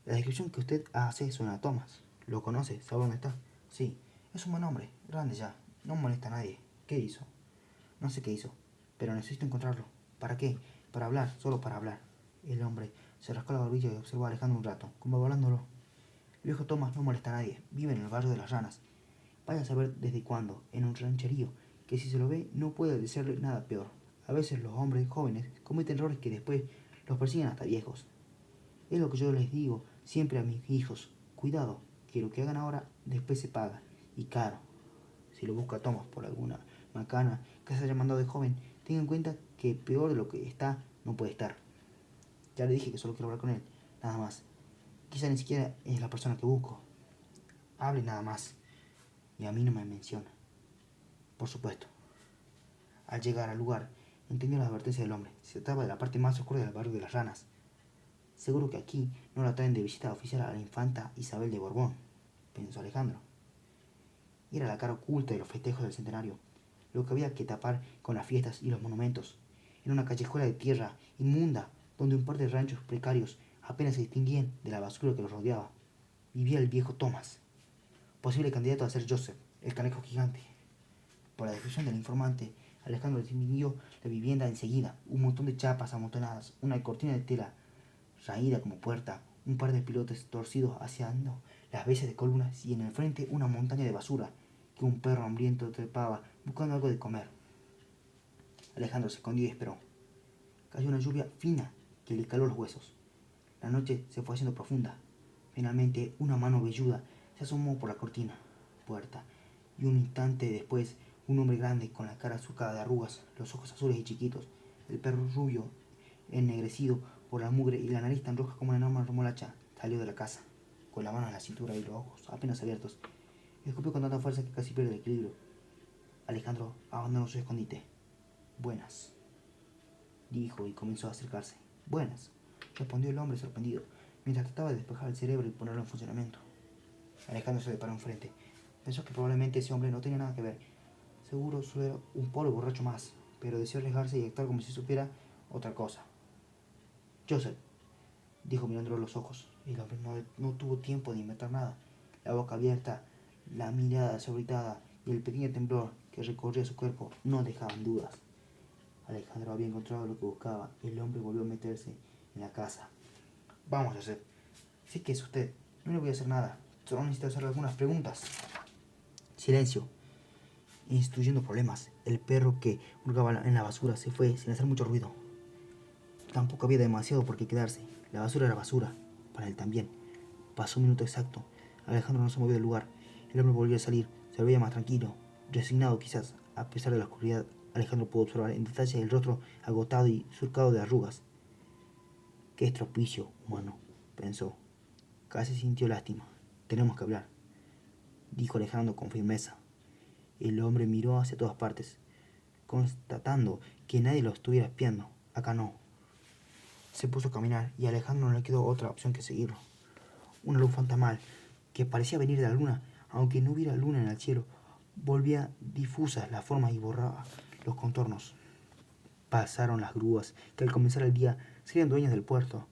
La descripción que usted hace suena a Thomas. ¿Lo conoce? ¿Sabe dónde está? Sí, es un buen hombre, grande ya. No molesta a nadie. ¿Qué hizo? No sé qué hizo, pero necesito encontrarlo. ¿Para qué? Para hablar, solo para hablar. El hombre se rascó la barbilla y observó a Alejandro un rato, como evaluándolo. El viejo Thomas no molesta a nadie, vive en el barrio de las ranas. Vaya a saber desde cuándo, en un rancherío, que si se lo ve no puede desearle nada peor. A veces los hombres jóvenes cometen errores que después los persiguen hasta viejos. Es lo que yo les digo siempre a mis hijos. Cuidado, que lo que hagan ahora después se paga. Y caro. Si lo busca Thomas por alguna macana que se haya mandado de joven, tenga en cuenta que peor de lo que está no puede estar. Ya le dije que solo quiero hablar con él, nada más. Quizá ni siquiera es la persona que busco. Hable nada más. Y a mí no me menciona. Por supuesto. Al llegar al lugar, entendió la advertencia del hombre. Se trataba de la parte más oscura del barrio de las ranas. Seguro que aquí no la traen de visita oficial a la infanta Isabel de Borbón, pensó Alejandro. Y era la cara oculta de los festejos del centenario, lo que había que tapar con las fiestas y los monumentos. En una callejuela de tierra inmunda, donde un par de ranchos precarios apenas se distinguían de la basura que los rodeaba, vivía el viejo Thomas, posible candidato a ser Joseph, el canejo gigante. Por la descripción del informante, Alejandro distinguió la vivienda enseguida, un montón de chapas amontonadas, una cortina de tela raída como puerta, un par de pilotes torcidos hacia las veces de columnas y en el frente una montaña de basura que un perro hambriento trepaba buscando algo de comer. Alejandro se escondió y esperó. Cayó una lluvia fina que le caló los huesos. La noche se fue haciendo profunda. Finalmente una mano velluda se asomó por la cortina, puerta, y un instante después un hombre grande con la cara surcada de arrugas, los ojos azules y chiquitos, el perro rubio ennegrecido por la mugre y la nariz tan roja como una enorme remolacha, salió de la casa, con la mano en la cintura y los ojos apenas abiertos. Escupió con tanta fuerza que casi pierde el equilibrio. Alejandro abandonó su escondite. Buenas, dijo y comenzó a acercarse. Buenas, respondió el hombre sorprendido, mientras trataba de despejar el cerebro y ponerlo en funcionamiento. Alejandro se le paró enfrente. Pensó que probablemente ese hombre no tenía nada que ver. Seguro solo era un pobre borracho más, pero deseó alejarse y actuar como si supiera otra cosa. Joseph, dijo mirándolo a los ojos. El hombre no tuvo tiempo de inventar nada. La boca abierta, la mirada desorbitada y el pequeño temblor que recorría su cuerpo no dejaban dudas. Alejandro había encontrado lo que buscaba. El hombre volvió a meterse en la casa. Vamos, Joseph. Sé que es usted. No le voy a hacer nada. Solo necesito hacerle algunas preguntas. Silencio. Instruyendo problemas. El perro que hurgaba en la basura se fue sin hacer mucho ruido. Tampoco había demasiado por qué quedarse. La basura era basura. Para él también. Pasó un minuto exacto. Alejandro no se movió del lugar. El hombre volvió a salir. Se veía más tranquilo. Resignado quizás. A pesar de la oscuridad, Alejandro pudo observar en detalle el rostro agotado y surcado de arrugas. Qué estropicio humano, pensó. Casi sintió lástima. Tenemos que hablar, dijo Alejandro con firmeza. El hombre miró hacia todas partes, constatando que nadie lo estuviera espiando. Acá no. Se puso a caminar y a Alejandro no le quedó otra opción que seguirlo. Una luz fantasmal, que parecía venir de la luna, aunque no hubiera luna en el cielo, volvía difusas las formas y borraba los contornos. Pasaron las grúas, que al comenzar el día serían dueñas del puerto.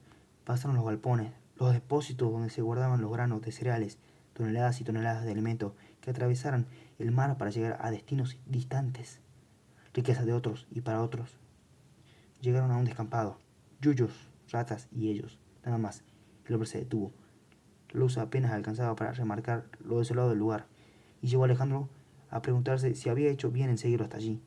Pasaron los galpones, los depósitos donde se guardaban los granos de cereales, toneladas y toneladas de alimentos que atravesaran el mar para llegar a destinos distantes. Riquezas de otros y para otros. Llegaron a un descampado. Yuyos, ratas y ellos, nada más. El hombre se detuvo. La luz apenas alcanzaba para remarcar lo desolado del lugar, y llevó a Alejandro a preguntarse si había hecho bien en seguirlo hasta allí.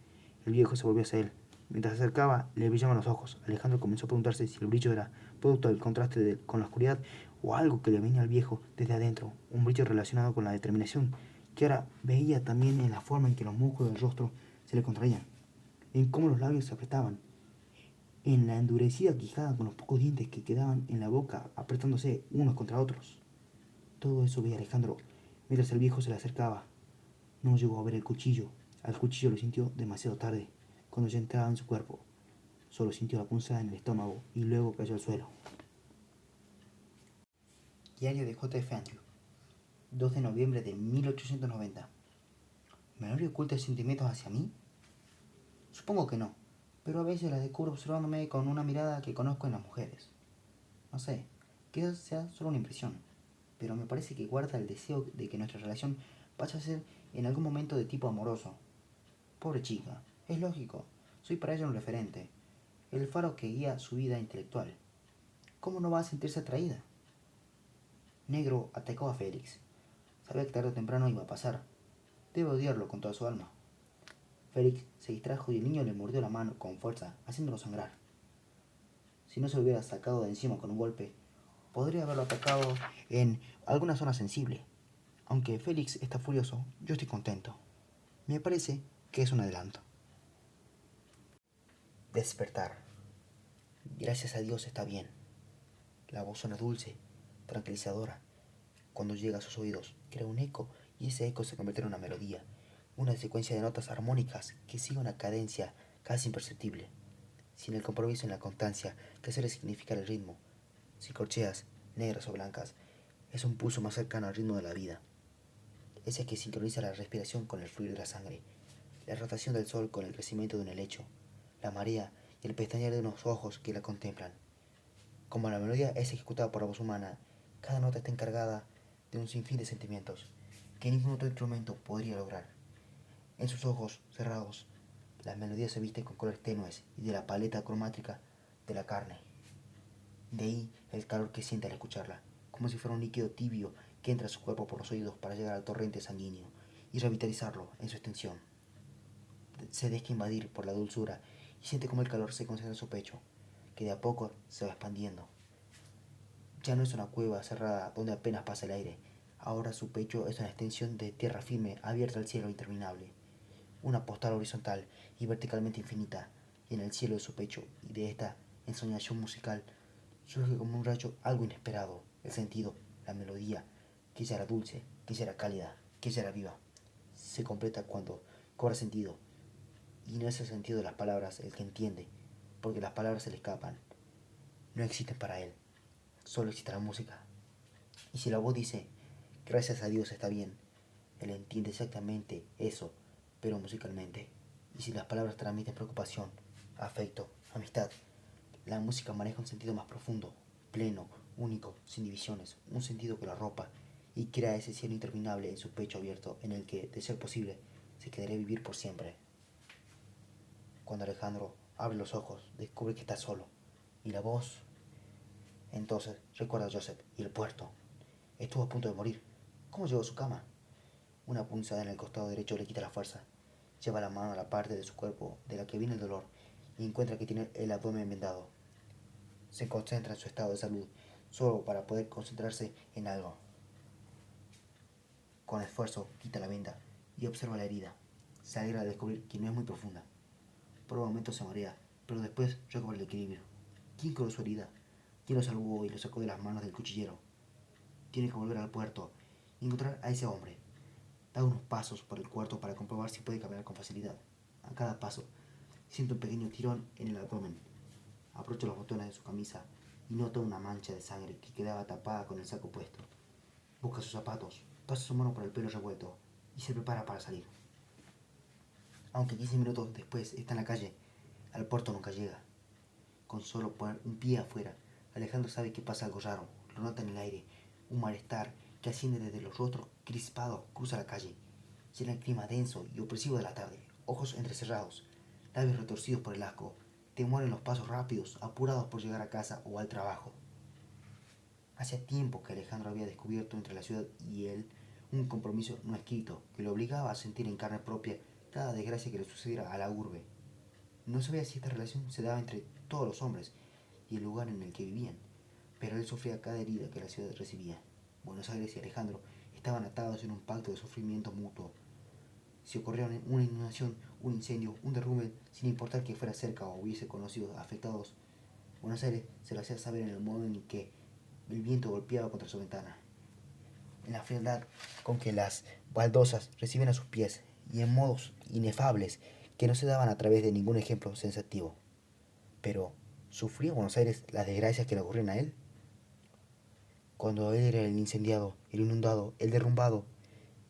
El viejo se volvió hacia él. Mientras se acercaba, le brillaban los ojos. Alejandro comenzó a preguntarse si el brillo era producto del contraste con la oscuridad o algo que le venía al viejo desde adentro, un brillo relacionado con la determinación, que ahora veía también en la forma en que los músculos del rostro se le contraían, en cómo los labios se apretaban, en la endurecida quijada con los pocos dientes que quedaban en la boca apretándose unos contra otros. Todo eso veía Alejandro mientras el viejo se le acercaba. No llegó a ver el cuchillo. Al cuchillo lo sintió demasiado tarde, cuando ya entraba en su cuerpo. Solo sintió la punzada en el estómago y luego cayó al suelo. Diario de J.F. Andrew, 2 de noviembre de 1890. ¿Memoria oculta sentimientos hacia mí? Supongo que no, pero a veces las descubro observándome con una mirada que conozco en las mujeres. No sé, quizás sea solo una impresión, pero me parece que guarda el deseo de que nuestra relación vaya a ser en algún momento de tipo amoroso. Pobre chica, es lógico, soy para ella un referente, el faro que guía su vida intelectual. ¿Cómo no va a sentirse atraída? Negro atacó a Félix. Sabía que tarde o temprano iba a pasar. Debe odiarlo con toda su alma. Félix se distrajo y el niño le mordió la mano con fuerza, haciéndolo sangrar. Si no se lo hubiera sacado de encima con un golpe, podría haberlo atacado en alguna zona sensible. Aunque Félix está furioso, yo estoy contento. Me parece que es un adelanto. Despertar. Gracias a Dios está bien. La voz suena dulce, tranquilizadora. Cuando llega a sus oídos, crea un eco y ese eco se convierte en una melodía, una secuencia de notas armónicas que sigue una cadencia casi imperceptible, sin el compromiso en la constancia que suele significar el ritmo. Sin corcheas, negras o blancas, es un pulso más cercano al ritmo de la vida. Ese que sincroniza la respiración con el fluir de la sangre, la rotación del sol con el crecimiento de un helecho, la marea y el pestañear de unos ojos que la contemplan. Como la melodía es ejecutada por la voz humana, cada nota está encargada de un sinfín de sentimientos que ningún otro instrumento podría lograr. En sus ojos cerrados, la melodía se viste con colores tenues y de la paleta cromática de la carne. De ahí el calor que siente al escucharla, como si fuera un líquido tibio que entra a su cuerpo por los oídos para llegar al torrente sanguíneo y revitalizarlo en su extensión. Se deja invadir por la dulzura y siente como el calor se concentra en su pecho, que de a poco se va expandiendo. Ya no es una cueva cerrada donde apenas pasa el aire. Ahora su pecho es una extensión de tierra firme abierta al cielo interminable. Una postal horizontal y verticalmente infinita. Y en el cielo de su pecho y de esta ensoñación musical surge como un rayo algo inesperado. El sentido, la melodía, que ya era dulce, que ya era cálida, que ya era viva. Se completa cuando cobra sentido. Y no es el sentido de las palabras el que entiende, porque las palabras se le escapan. No existen para él. Solo existe la música. Y si la voz dice, gracias a Dios está bien, él entiende exactamente eso, pero musicalmente. Y si las palabras transmiten preocupación, afecto, amistad, la música maneja un sentido más profundo, pleno, único, sin divisiones, un sentido que lo arropa y crea ese cielo interminable en su pecho abierto en el que, de ser posible, se quedaría vivir por siempre. Cuando Alejandro abre los ojos, descubre que está solo. Y la voz... Entonces recuerda a Joseph y el puerto. Estuvo a punto de morir. ¿Cómo llegó a su cama? Una punzada en el costado derecho le quita la fuerza. Lleva la mano a la parte de su cuerpo de la que viene el dolor y encuentra que tiene el abdomen vendado. Se concentra en su estado de salud solo para poder concentrarse en algo. Con esfuerzo quita la venda y observa la herida. Se alegra al descubrir que no es muy profunda. Por un momento se marea, pero después recobra el equilibrio. ¿Quién curó su herida? ¿Quién lo salvó y lo sacó de las manos del cuchillero? Tiene que volver al puerto y encontrar a ese hombre. Da unos pasos por el cuarto para comprobar si puede caminar con facilidad. A cada paso, siente un pequeño tirón en el abdomen. Abrocha los botones de su camisa y nota una mancha de sangre que quedaba tapada con el saco puesto. Busca sus zapatos, pasa su mano por el pelo revuelto y se prepara para salir. Aunque 15 minutos después está en la calle, al puerto nunca llega. Con solo poner un pie afuera, Alejandro sabe que pasa algo raro. Lo nota en el aire, un malestar que asciende desde los rostros crispados, cruza la calle. Llena el clima denso y opresivo de la tarde, ojos entrecerrados, labios retorcidos por el asco, temor en los pasos rápidos, apurados por llegar a casa o al trabajo. Hacía tiempo que Alejandro había descubierto entre la ciudad y él un compromiso no escrito que lo obligaba a sentir en carne propia cada desgracia que le sucediera a la urbe. No sabía si esta relación se daba entre todos los hombres y el lugar en el que vivían, pero él sufría cada herida que la ciudad recibía. Buenos Aires y Alejandro estaban atados en un pacto de sufrimiento mutuo. Si ocurría una inundación, un incendio, un derrumbe, sin importar que fuera cerca o hubiese conocidos afectados, Buenos Aires se lo hacía saber en el modo en que el viento golpeaba contra su ventana, en la frialdad con que las baldosas recibían a sus pies y en modos inefables que no se daban a través de ningún ejemplo sensativo. Pero, ¿sufría Buenos Aires las desgracias que le ocurrían a él? Cuando él era el incendiado, el inundado, el derrumbado,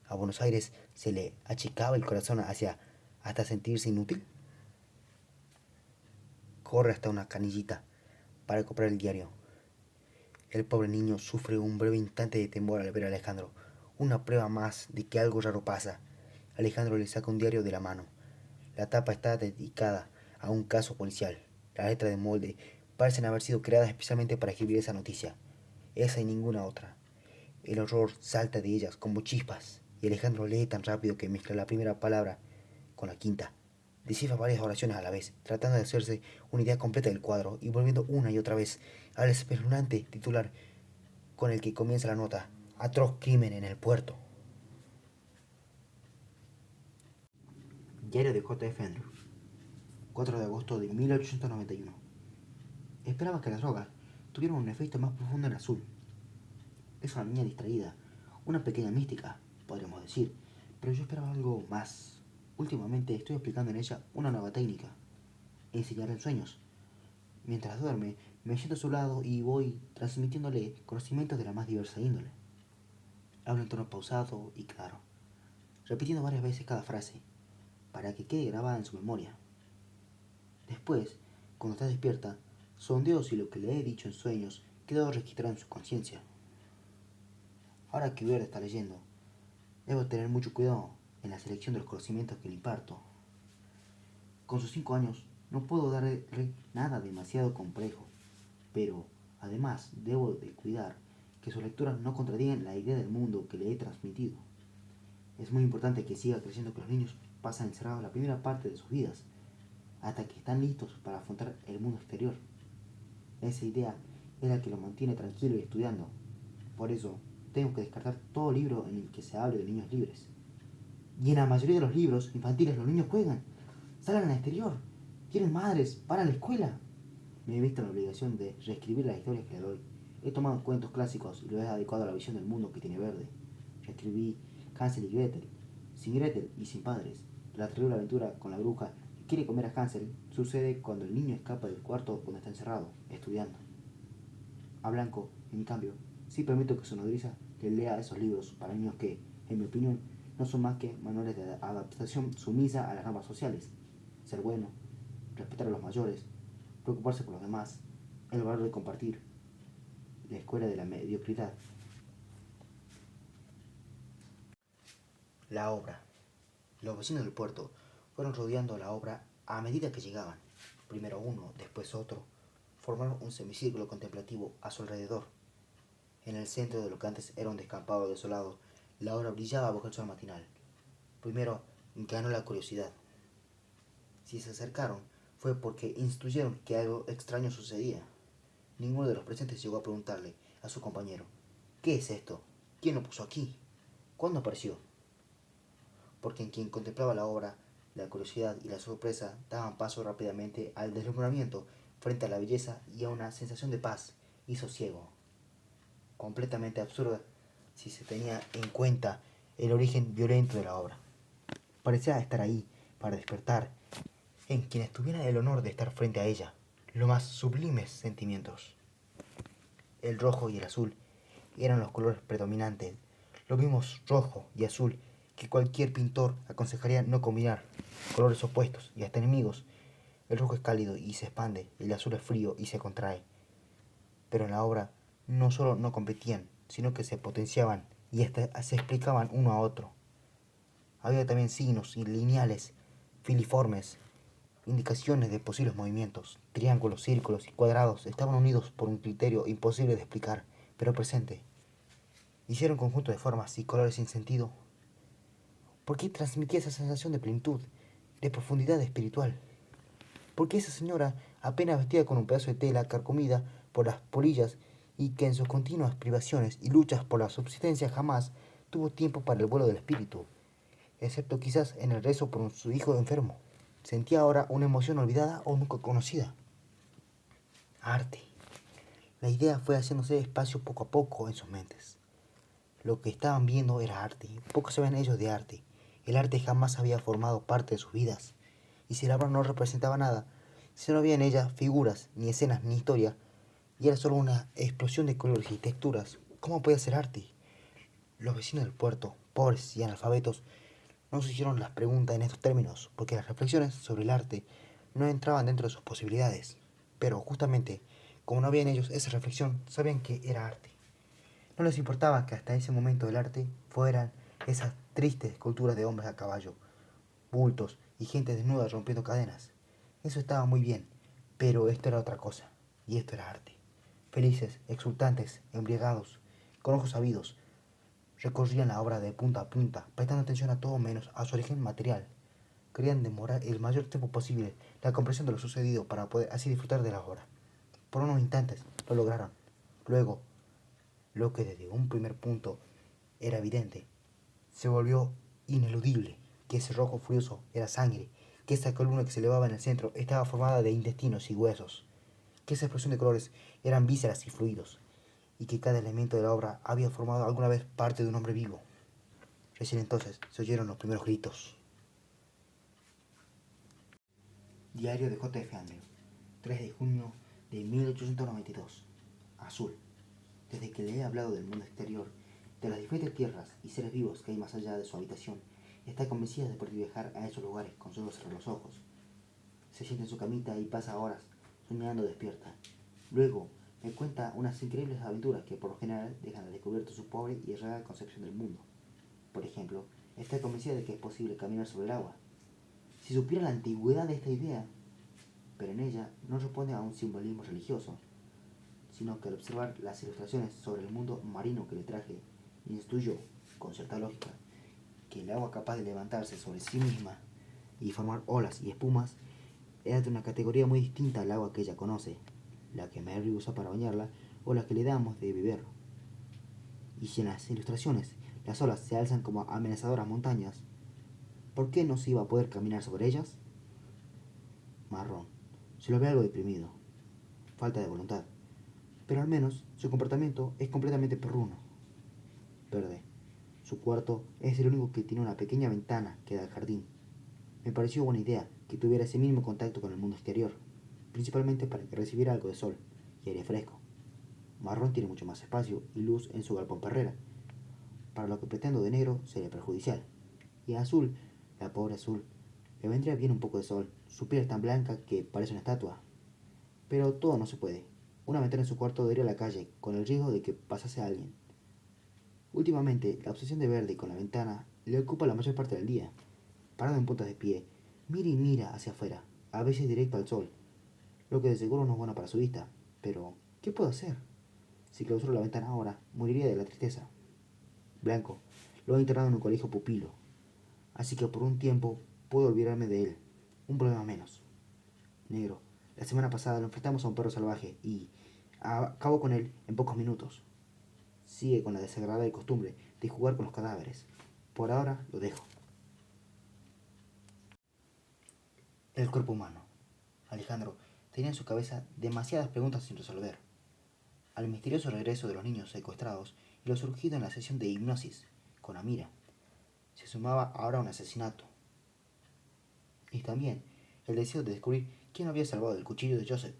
a Buenos Aires se le achicaba el corazón hacia hasta sentirse inútil. Corre hasta una canillita para comprar el diario. El pobre niño sufre un breve instante de temor al ver a Alejandro, una prueba más de que algo raro pasa. Alejandro le saca un diario de la mano. La tapa está dedicada a un caso policial. Las letras de molde parecen haber sido creadas especialmente para escribir esa noticia. Esa y ninguna otra. El horror salta de ellas como chispas, y Alejandro lee tan rápido que mezcla la primera palabra con la quinta. Descifra varias oraciones a la vez, tratando de hacerse una idea completa del cuadro y volviendo una y otra vez al espeluznante titular con el que comienza la nota: Atroz crimen en el puerto. Diario de J. F. Andrew, 4 de agosto de 1891. Esperaba que las drogas tuvieran un efecto más profundo en Azul. Es una niña distraída, una pequeña mística, podríamos decir, pero yo esperaba algo más. Últimamente estoy aplicando en ella una nueva técnica: enseñarle en sueños. Mientras duerme, me siento a su lado y voy transmitiéndole conocimientos de la más diversa índole. Hablo en tono pausado y claro, repitiendo varias veces cada frase, para que quede grabada en su memoria. Después, cuando está despierta, sondeo si lo que le he dicho en sueños quedó registrado en su conciencia. Ahora que Verde está leyendo, debo tener mucho cuidado en la selección de los conocimientos que le imparto. Con sus 5 años, no puedo darle nada demasiado complejo, pero además debo de cuidar que sus lecturas no contradigan la idea del mundo que le he transmitido. Es muy importante que siga creciendo que los niños pasan encerrados la primera parte de sus vidas, hasta que están listos para afrontar el mundo exterior. Esa idea es la que lo mantiene tranquilo y estudiando. Por eso, tengo que descartar todo libro en el que se hable de niños libres. Y en la mayoría de los libros infantiles los niños juegan, salen al exterior, quieren madres, van a la escuela. Me he visto en la obligación de reescribir las historias que le doy. He tomado cuentos clásicos y lo he adecuado a la visión del mundo que tiene Verde. Reescribí Hansel y Gretel, sin Gretel y sin padres. La terrible aventura con la bruja que quiere comer a Hansel sucede cuando el niño escapa del cuarto donde está encerrado, estudiando. A Blanco, en cambio, sí permito que su nodriza le lea esos libros para niños que, en mi opinión, no son más que manuales de adaptación sumisa a las normas sociales. Ser bueno, respetar a los mayores, preocuparse por los demás, el valor de compartir, la escuela de la mediocridad. La obra. Los vecinos del puerto fueron rodeando la obra a medida que llegaban. Primero uno, después otro. Formaron un semicírculo contemplativo a su alrededor. En el centro de lo que antes era un descampado desolado, la obra brillaba bajo el sol matinal. Primero ganó la curiosidad. Si se acercaron, fue porque intuyeron que algo extraño sucedía. Ninguno de los presentes llegó a preguntarle a su compañero: ¿qué es esto? ¿Quién lo puso aquí? ¿Cuándo apareció? Porque en quien contemplaba la obra, la curiosidad y la sorpresa daban paso rápidamente al deslumbramiento frente a la belleza y a una sensación de paz y sosiego, completamente absurda si se tenía en cuenta el origen violento de la obra. Parecía estar ahí para despertar en quienes tuvieran el honor de estar frente a ella los más sublimes sentimientos. El rojo y el azul eran los colores predominantes, los mismos rojo y azul que cualquier pintor aconsejaría no combinar, colores opuestos y hasta enemigos. El rojo es cálido y se expande, el azul es frío y se contrae. Pero en la obra no solo no competían, sino que se potenciaban y hasta se explicaban uno a otro. Había también signos lineales, filiformes, indicaciones de posibles movimientos. Triángulos, círculos y cuadrados estaban unidos por un criterio imposible de explicar, pero presente. Hicieron un conjunto de formas y colores sin sentido. ¿Por qué transmitía esa sensación de plenitud, de profundidad espiritual? ¿Por qué esa señora, apenas vestida con un pedazo de tela carcomida por las polillas y que en sus continuas privaciones y luchas por la subsistencia jamás tuvo tiempo para el vuelo del espíritu, excepto quizás en el rezo por su hijo enfermo, sentía ahora una emoción olvidada o nunca conocida? Arte. La idea fue haciéndose espacio poco a poco en sus mentes. Lo que estaban viendo era arte. Poco sabían ellos de arte. El arte jamás había formado parte de sus vidas. Y si la obra no representaba nada, si no había en ella figuras, ni escenas, ni historia, y era solo una explosión de colores y texturas, ¿cómo podía ser arte? Los vecinos del puerto, pobres y analfabetos, no se hicieron las preguntas en estos términos, porque las reflexiones sobre el arte no entraban dentro de sus posibilidades. Pero justamente, como no había en ellos esa reflexión, sabían que era arte. No les importaba que hasta ese momento el arte fueran esas tristes esculturas de hombres a caballo, bultos y gente desnuda rompiendo cadenas. Eso estaba muy bien, pero esto era otra cosa, y esto era arte. Felices, exultantes, embriagados, con ojos sabidos, recorrían la obra de punta a punta, prestando atención a todo menos a su origen material. Querían demorar el mayor tiempo posible la comprensión de lo sucedido para poder así disfrutar de la obra. Por unos instantes lo lograron. Luego, lo que desde un primer punto era evidente, se volvió ineludible, que ese rojo furioso era sangre, que esa columna que se elevaba en el centro estaba formada de intestinos y huesos, que esa explosión de colores eran vísceras y fluidos, y que cada elemento de la obra había formado alguna vez parte de un hombre vivo. Recién entonces se oyeron los primeros gritos. Diario de J. F. Andrew, 3 de junio de 1892. Azul. Desde que le he hablado del mundo exterior, de las diferentes tierras y seres vivos que hay más allá de su habitación, está convencida de poder viajar a esos lugares con solo cerrar los ojos. Se sienta en su camita y pasa horas soñando despierta. Luego me cuenta unas increíbles aventuras que por lo general dejan al descubierto su pobre y errada concepción del mundo. Por ejemplo, está convencida de que es posible caminar sobre el agua. Si supiera la antigüedad de esta idea, pero en ella no responde a un simbolismo religioso, sino que al observar las ilustraciones sobre el mundo marino que le traje, instuyó, con cierta lógica, que el agua capaz de levantarse sobre sí misma y formar olas y espumas era de una categoría muy distinta al agua que ella conoce, la que Mary usa para bañarla o la que le damos de beber. Y si en las ilustraciones las olas se alzan como amenazadoras montañas, ¿por qué no se iba a poder caminar sobre ellas? Marrón. Se lo ve algo deprimido. Falta de voluntad. Pero al menos su comportamiento es completamente perruno. Verde. Su cuarto es el único que tiene una pequeña ventana que da al jardín. Me pareció buena idea que tuviera ese mismo contacto con el mundo exterior, principalmente para que recibiera algo de sol y aire fresco. Marrón tiene mucho más espacio y luz en su galpón perrera. Para lo que pretendo de negro sería perjudicial. Y a Azul, la pobre Azul, le vendría bien un poco de sol. Su piel es tan blanca que parece una estatua. Pero todo no se puede. Una ventana en su cuarto daría a la calle, con el riesgo de que pasase a alguien. Últimamente, la obsesión de Verdi con la ventana le ocupa la mayor parte del día. Parado en puntas de pie, mira y mira hacia afuera, a veces directo al sol, lo que de seguro no es bueno para su vista. Pero, ¿qué puedo hacer? Si clausuro la ventana ahora, moriría de la tristeza. Blanco lo ha internado en un colegio pupilo, así que por un tiempo puedo olvidarme de él. Un problema menos. Negro, la semana pasada lo enfrentamos a un perro salvaje y acabó con él en pocos minutos. Sigue con la desagradable costumbre de jugar con los cadáveres. Por ahora lo dejo. El cuerpo humano. Alejandro tenía en su cabeza demasiadas preguntas sin resolver. Al misterioso regreso de los niños secuestrados y lo surgido en la sesión de hipnosis con Amira, se sumaba ahora un asesinato. Y también el deseo de descubrir quién había salvado el cuchillo de Joseph.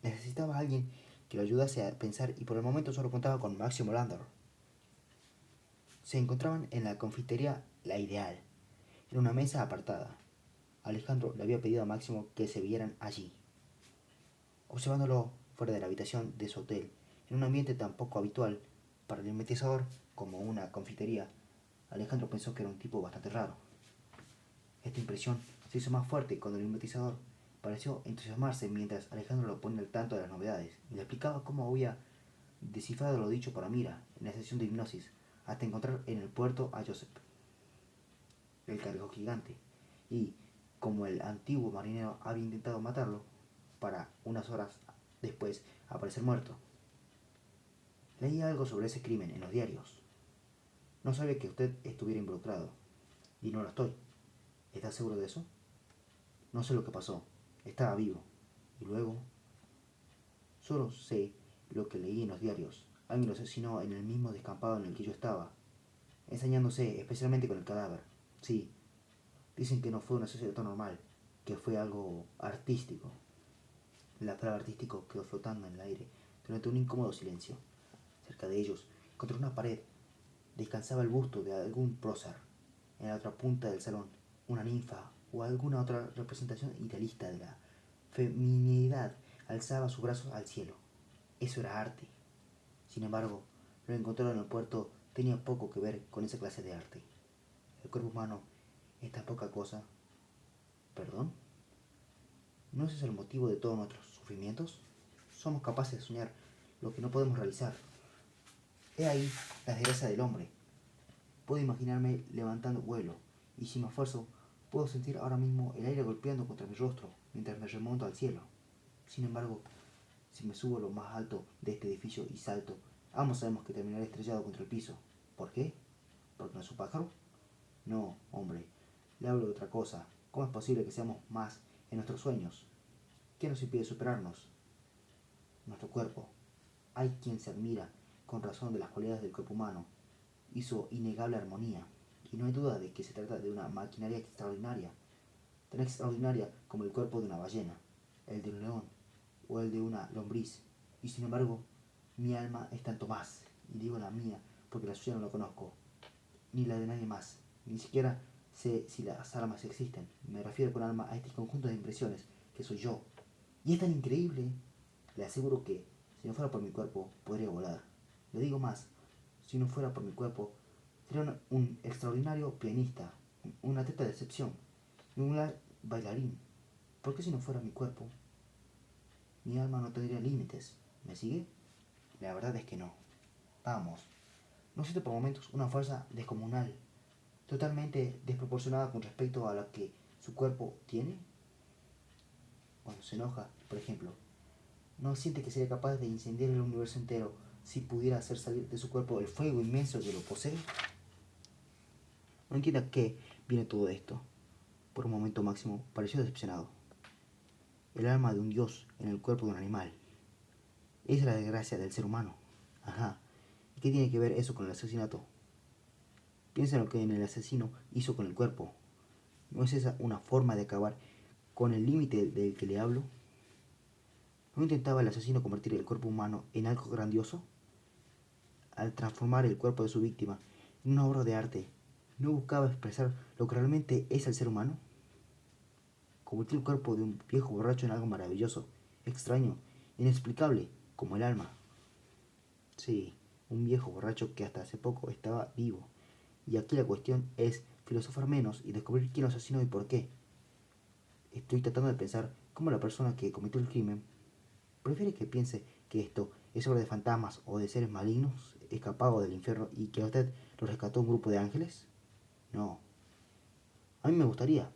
Necesitaba a alguien que lo ayudase a pensar y por el momento solo contaba con Máximo Landor. Se encontraban en la confitería La Ideal, en una mesa apartada. Alejandro le había pedido a Máximo que se vieran allí. Observándolo fuera de la habitación de su hotel, en un ambiente tan poco habitual para el mimetizador como una confitería, Alejandro pensó que era un tipo bastante raro. Esta impresión se hizo más fuerte cuando el mimetizador pareció entusiasmarse mientras Alejandro lo ponía al tanto de las novedades y le explicaba cómo había descifrado lo dicho por Amira en la sesión de hipnosis hasta encontrar en el puerto a Joseph, el cangrejo gigante, y como el antiguo marinero había intentado matarlo para unas horas después aparecer muerto. Leí algo sobre ese crimen en los diarios. No sabía que usted estuviera involucrado. Y no lo estoy. ¿Estás seguro de eso? No sé lo que pasó. Estaba vivo. Y luego... Solo sé lo que leí en los diarios. Alguien lo asesinó en el mismo descampado en el que yo estaba. Ensañándose, especialmente con el cadáver. Sí. Dicen que no fue un asesinato normal. Que fue algo artístico. La palabra artístico quedó flotando en el aire durante un incómodo silencio. Cerca de ellos, contra una pared, descansaba el busto de algún prócer. En la otra punta del salón, una ninfa o alguna otra representación idealista de la feminidad alzaba sus brazos al cielo. Eso era arte. Sin embargo, lo encontrado en el puerto tenía poco que ver con esa clase de arte. El cuerpo humano es tan poca cosa. ¿Perdón? ¿No ese es el motivo de todos nuestros sufrimientos? Somos capaces de soñar lo que no podemos realizar. He ahí la desgracia del hombre. Puedo imaginarme levantando vuelo, y si me esfuerzo, puedo sentir ahora mismo el aire golpeando contra mi rostro mientras me remonto al cielo. Sin embargo, si me subo a lo más alto de este edificio y salto, ambos sabemos que terminaré estrellado contra el piso. ¿Por qué? ¿Porque no es un pájaro? No, hombre, le hablo de otra cosa. ¿Cómo es posible que seamos más en nuestros sueños? ¿Qué nos impide superarnos? Nuestro cuerpo. Hay quien se admira con razón de las cualidades del cuerpo humano y su innegable armonía, y no hay duda de que se trata de una maquinaria extraordinaria, tan extraordinaria como el cuerpo de una ballena, el de un león o el de una lombriz. Y sin embargo, mi alma es tanto más, y digo la mía porque la suya no la conozco, ni la de nadie más, ni siquiera sé si las almas existen. Me refiero con alma a este conjunto de impresiones que soy yo. Y es tan increíble, le aseguro que si no fuera por mi cuerpo podría volar. Le digo más, si no fuera por mi cuerpo sería un extraordinario pianista, un atleta de excepción y un gran bailarín. ¿Por qué si no fuera mi cuerpo, mi alma no tendría límites? ¿Me sigue? La verdad es que no. Vamos, ¿no siento por momentos una fuerza descomunal, totalmente desproporcionada con respecto a la que su cuerpo tiene? Cuando se enoja, por ejemplo, ¿no siente que sería capaz de incendiar el universo entero si pudiera hacer salir de su cuerpo el fuego inmenso que lo posee? No entiendo a qué viene todo esto. Por un momento Máximo pareció decepcionado. El alma de un dios en el cuerpo de un animal. Esa es la desgracia del ser humano. Ajá. ¿Y qué tiene que ver eso con el asesinato? Piensa en lo que el asesino hizo con el cuerpo. ¿No es esa una forma de acabar con el límite del que le hablo? ¿No intentaba el asesino convertir el cuerpo humano en algo grandioso? Al transformar el cuerpo de su víctima en una obra de arte, ¿no buscaba expresar lo que realmente es el ser humano? Convertir el cuerpo de un viejo borracho en algo maravilloso, extraño, inexplicable, como el alma. Sí, un viejo borracho que hasta hace poco estaba vivo. Y aquí la cuestión es filosofar menos y descubrir quién lo asesinó y por qué. Estoy tratando de pensar cómo la persona que cometió el crimen prefiere que piense que esto es obra de fantasmas o de seres malignos escapados del infierno y que a usted lo rescató un grupo de ángeles. No, a mí me gustaría.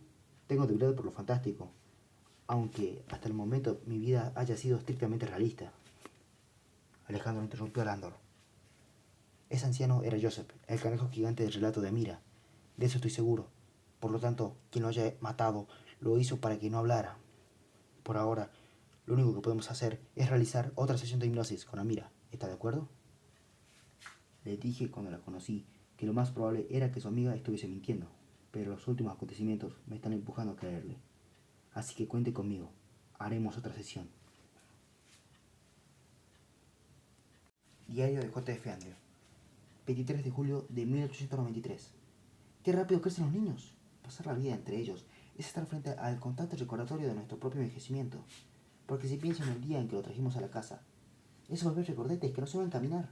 Tengo debilidad por lo fantástico, aunque hasta el momento mi vida haya sido estrictamente realista. Alejandro interrumpió a Landor. Ese anciano era Joseph, el cangrejo gigante del relato de Mira. De eso estoy seguro. Por lo tanto, quien lo haya matado lo hizo para que no hablara. Por ahora, lo único que podemos hacer es realizar otra sesión de hipnosis con Amira. ¿Está de acuerdo? Le dije cuando la conocí que lo más probable era que su amiga estuviese mintiendo, pero los últimos acontecimientos me están empujando a creerle. Así que cuente conmigo, haremos otra sesión. Diario de J.F. Andrew, 23 de julio de 1893. ¡Qué rápido crecen los niños! Pasar la vida entre ellos es estar frente al constante recordatorio de nuestro propio envejecimiento. Porque si pienso en el día en que lo trajimos a la casa, esos bebés recordetes que no saben caminar,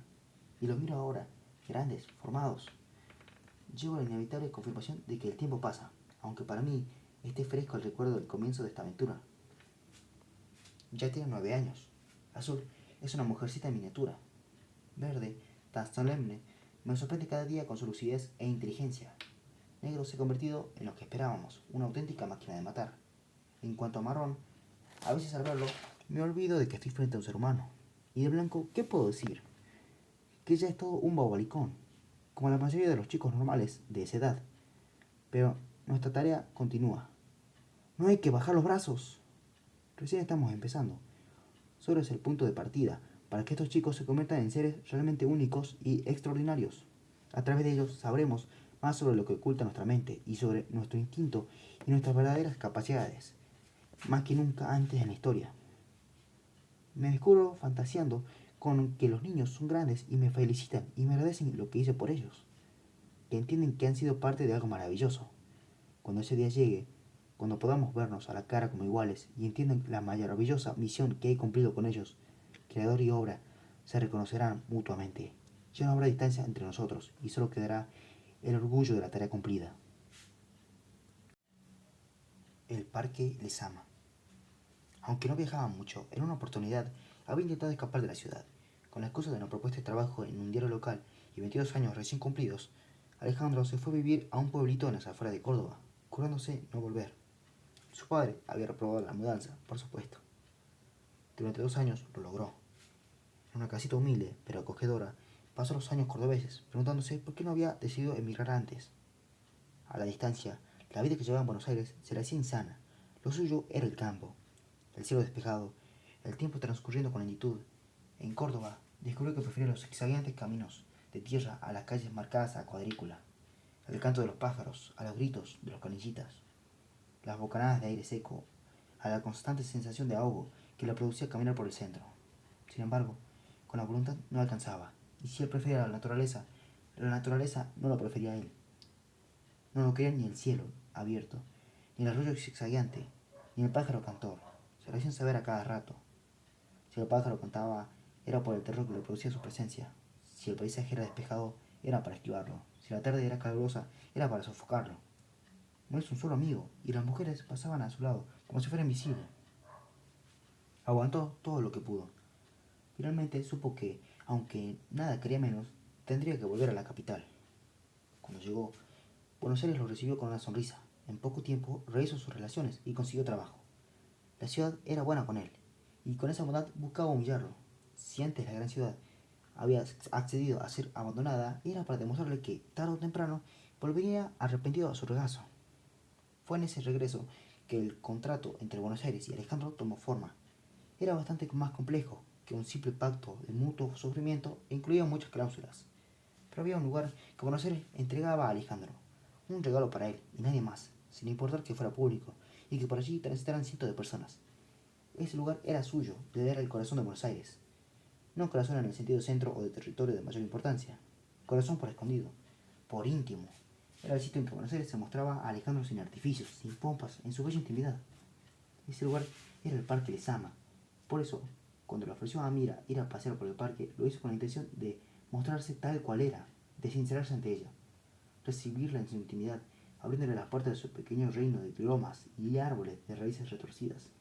y los miro ahora, grandes, formados, llevo la inevitable confirmación de que el tiempo pasa, aunque para mí esté fresco el recuerdo del comienzo de esta aventura. Ya tiene 9 años. Azul es una mujercita en miniatura. Verde, tan solemne, me sorprende cada día con su lucidez e inteligencia. Negro se ha convertido en lo que esperábamos, una auténtica máquina de matar. En cuanto a marrón, a veces al verlo me olvido de que estoy frente a un ser humano. Y de blanco, ¿qué puedo decir? Que ya es todo un bobalicón, como la mayoría de los chicos normales de esa edad. Pero nuestra tarea continúa. No hay que bajar los brazos. Recién estamos empezando. Solo es el punto de partida para que estos chicos se conviertan en seres realmente únicos y extraordinarios. A través de ellos sabremos más sobre lo que oculta nuestra mente y sobre nuestro instinto y nuestras verdaderas capacidades, más que nunca antes en la historia. Me descubro fantaseando con que los niños son grandes y me felicitan y me agradecen lo que hice por ellos, que entienden que han sido parte de algo maravilloso. Cuando ese día llegue, cuando podamos vernos a la cara como iguales y entiendan la maravillosa misión que he cumplido con ellos, creador y obra se reconocerán mutuamente. Ya no habrá distancia entre nosotros y solo quedará el orgullo de la tarea cumplida. El parque les ama. Aunque no viajaba mucho, en una oportunidad había intentado escapar de la ciudad. Con la excusa de una propuesta de trabajo en un diario local y 22 años recién cumplidos, Alejandro se fue a vivir a un pueblito en las afueras de Córdoba, jurándose no volver. Su padre había reprobado la mudanza, por supuesto. Durante 2 años lo logró. En una casita humilde, pero acogedora, pasó los años cordobeses, preguntándose por qué no había decidido emigrar antes. A la distancia, la vida que llevaba en Buenos Aires se le hacía insana. Lo suyo era el campo, el cielo despejado, el tiempo transcurriendo con lentitud. En Córdoba, descubrió que prefería los zigzagueantes caminos de tierra a las calles marcadas a cuadrícula, el canto de los pájaros, a los gritos de los canillitas, las bocanadas de aire seco, a la constante sensación de ahogo que le producía caminar por el centro. Sin embargo, con la voluntad no alcanzaba, y si él prefería la naturaleza no lo prefería a él. No lo quería ni el cielo abierto, ni el arroyo zigzagueante, ni el pájaro cantor. Se lo hacían saber a cada rato. Si el pájaro cantaba, era por el terror que le producía su presencia. Si el paisaje era despejado, era para esquivarlo. Si la tarde era calurosa, era para sofocarlo. No es un solo amigo, y las mujeres pasaban a su lado, como si fuera invisible. Aguantó todo lo que pudo. Finalmente supo que, aunque nada quería menos, tendría que volver a la capital. Cuando llegó, Buenos Aires lo recibió con una sonrisa. En poco tiempo rehizo sus relaciones y consiguió trabajo. La ciudad era buena con él, y con esa bondad buscaba humillarlo. Si antes la gran ciudad había accedido a ser abandonada, era para demostrarle que, tarde o temprano, volvería arrepentido a su regazo. Fue en ese regreso que el contrato entre Buenos Aires y Alejandro tomó forma. Era bastante más complejo que un simple pacto de mutuo sufrimiento e incluía muchas cláusulas. Pero había un lugar que Buenos Aires entregaba a Alejandro, un regalo para él y nadie más, sin importar que fuera público y que por allí transitaran cientos de personas. Ese lugar era suyo, era el corazón de Buenos Aires. No corazón en el sentido centro o de territorio de mayor importancia. Corazón por escondido, por íntimo. Era el sitio en que Buenos Aires se mostraba a Alejandro sin artificios, sin pompas, en su bella intimidad. Ese lugar era el Parque Lezama. Por eso, cuando le ofreció a Mira ir a pasear por el parque, lo hizo con la intención de mostrarse tal cual era, de sincerarse ante ella, recibirla en su intimidad, abriéndole las puertas de su pequeño reino de lomas y árboles de raíces retorcidas.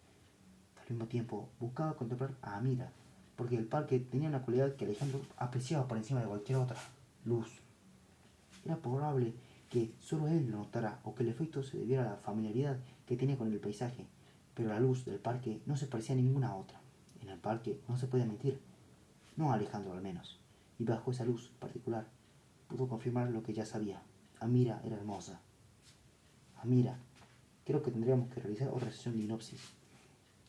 Al mismo tiempo, buscaba contemplar a Amira, porque el parque tenía una cualidad que Alejandro apreciaba por encima de cualquier otra: luz. Era probable que solo él lo notara o que el efecto se debiera a la familiaridad que tenía con el paisaje, pero la luz del parque no se parecía a ninguna otra. En el parque no se podía mentir, no a Alejandro al menos, y bajo esa luz particular pudo confirmar lo que ya sabía: Amira era hermosa. Amira, creo que tendríamos que realizar otra sesión de hipnosis.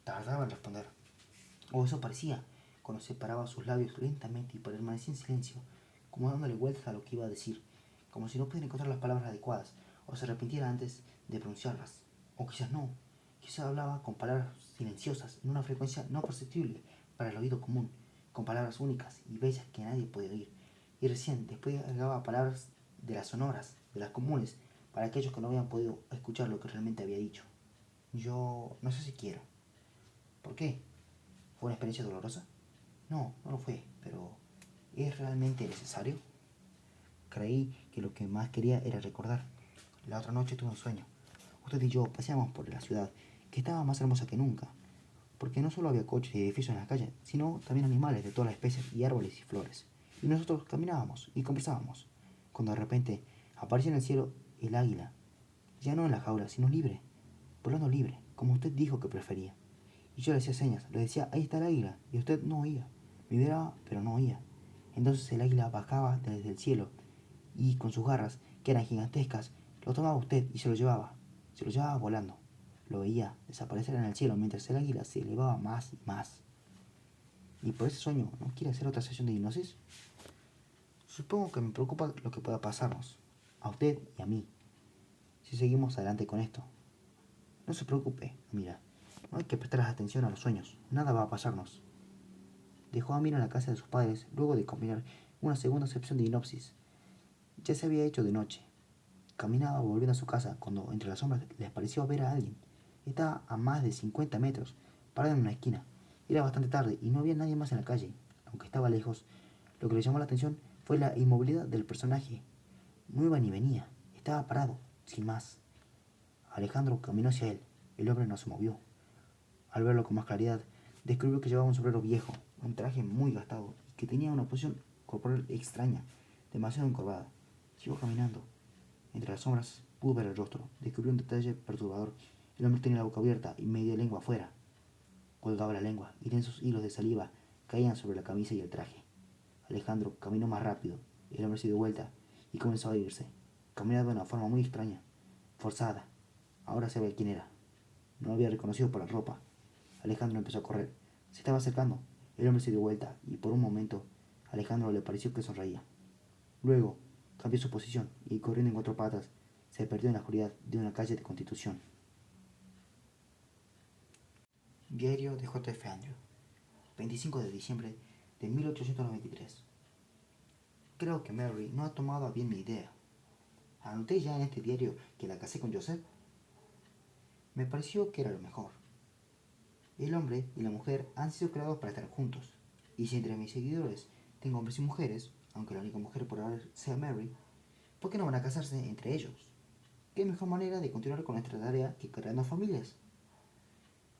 Tardaba en responder, o eso parecía, cuando separaba sus labios lentamente y permanecía en silencio, como dándole vueltas a lo que iba a decir, como si no pudiera encontrar las palabras adecuadas, o se arrepintiera antes de pronunciarlas. O quizás no, quizás hablaba con palabras silenciosas, en una frecuencia no perceptible para el oído común, con palabras únicas y bellas que nadie podía oír. Y recién después agregaba palabras de las sonoras, de las comunes, para aquellos que no habían podido escuchar lo que realmente había dicho. Yo no sé si quiero. ¿Por qué? ¿Fue una experiencia dolorosa? No, no lo fue, pero ¿es realmente necesario? Creí que lo que más quería era recordar. La otra noche tuve un sueño. Usted y yo paseamos por la ciudad, que estaba más hermosa que nunca, porque no solo había coches y edificios en la calle, sino también animales de todas las especies y árboles y flores. Y nosotros caminábamos y conversábamos, cuando de repente apareció en el cielo el águila, ya no en la jaula, sino libre, volando libre, como usted dijo que prefería. Y yo le hacía señas, le decía, ahí está el águila, y usted no oía. Me miraba, pero no oía. Entonces el águila bajaba desde el cielo, y con sus garras, que eran gigantescas, lo tomaba usted y se lo llevaba. Se lo llevaba volando. Lo veía desaparecer en el cielo mientras el águila se elevaba más y más. Y por ese sueño, ¿no quiere hacer otra sesión de hipnosis? Supongo que me preocupa lo que pueda pasarnos, a usted y a mí, si seguimos adelante con esto. No se preocupe, mira, no hay que prestar atención a los sueños, nada va a pasarnos. Dejó a Mira en la casa de sus padres luego de combinar una segunda sesión de hipnosis. Ya se había hecho de noche. Caminaba volviendo a su casa cuando entre las sombras les pareció ver a alguien. Estaba a más de 50 metros, parado en una esquina. Era bastante tarde y no había nadie más en la calle. Aunque estaba lejos, lo que le llamó la atención fue la inmovilidad del personaje. No iba ni venía, estaba parado, sin más. Alejandro caminó hacia él. El hombre no se movió. Al verlo con más claridad, descubrió que llevaba un sombrero viejo, un traje muy gastado y que tenía una posición corporal extraña, demasiado encorvada. Siguió caminando. Entre las sombras pudo ver el rostro. Descubrió un detalle perturbador. El hombre tenía la boca abierta y media lengua afuera. Colgaba la lengua y densos hilos de saliva caían sobre la camisa y el traje. Alejandro caminó más rápido. El hombre se dio vuelta y comenzó a irse. Caminaba de una forma muy extraña, forzada. Ahora sabía quién era. No lo había reconocido por la ropa. Alejandro empezó a correr. Se estaba acercando. El hombre se dio vuelta y por un momento a Alejandro le pareció que sonreía. Luego cambió su posición y corriendo en cuatro patas se perdió en la oscuridad de una calle de Constitución. Diario de J. F. Andrew, 25 de diciembre de 1893. Creo que Mary no ha tomado a bien mi idea. Anoté ya en este diario que la casé con Joseph. Me pareció que era lo mejor. El hombre y la mujer han sido creados para estar juntos. Y si entre mis seguidores tengo hombres y mujeres, aunque la única mujer por ahora sea Mary, ¿por qué no van a casarse entre ellos? ¿Qué mejor manera de continuar con nuestra tarea que creando familias?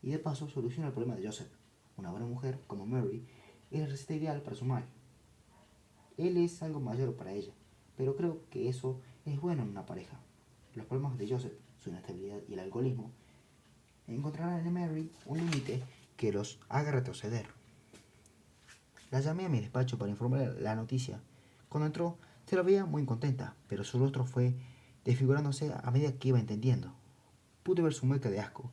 Y de paso soluciona el problema de Joseph. Una buena mujer, como Mary, es la receta ideal para su mal. Él es algo mayor para ella, pero creo que eso es bueno en una pareja. Los problemas de Joseph, su inestabilidad y el alcoholismo, encontrarán en Mary un límite que los haga retroceder. La llamé a mi despacho para informarle la noticia. Cuando entró, se la veía muy contenta, pero su rostro fue desfigurándose a medida que iba entendiendo. Pude ver su mueca de asco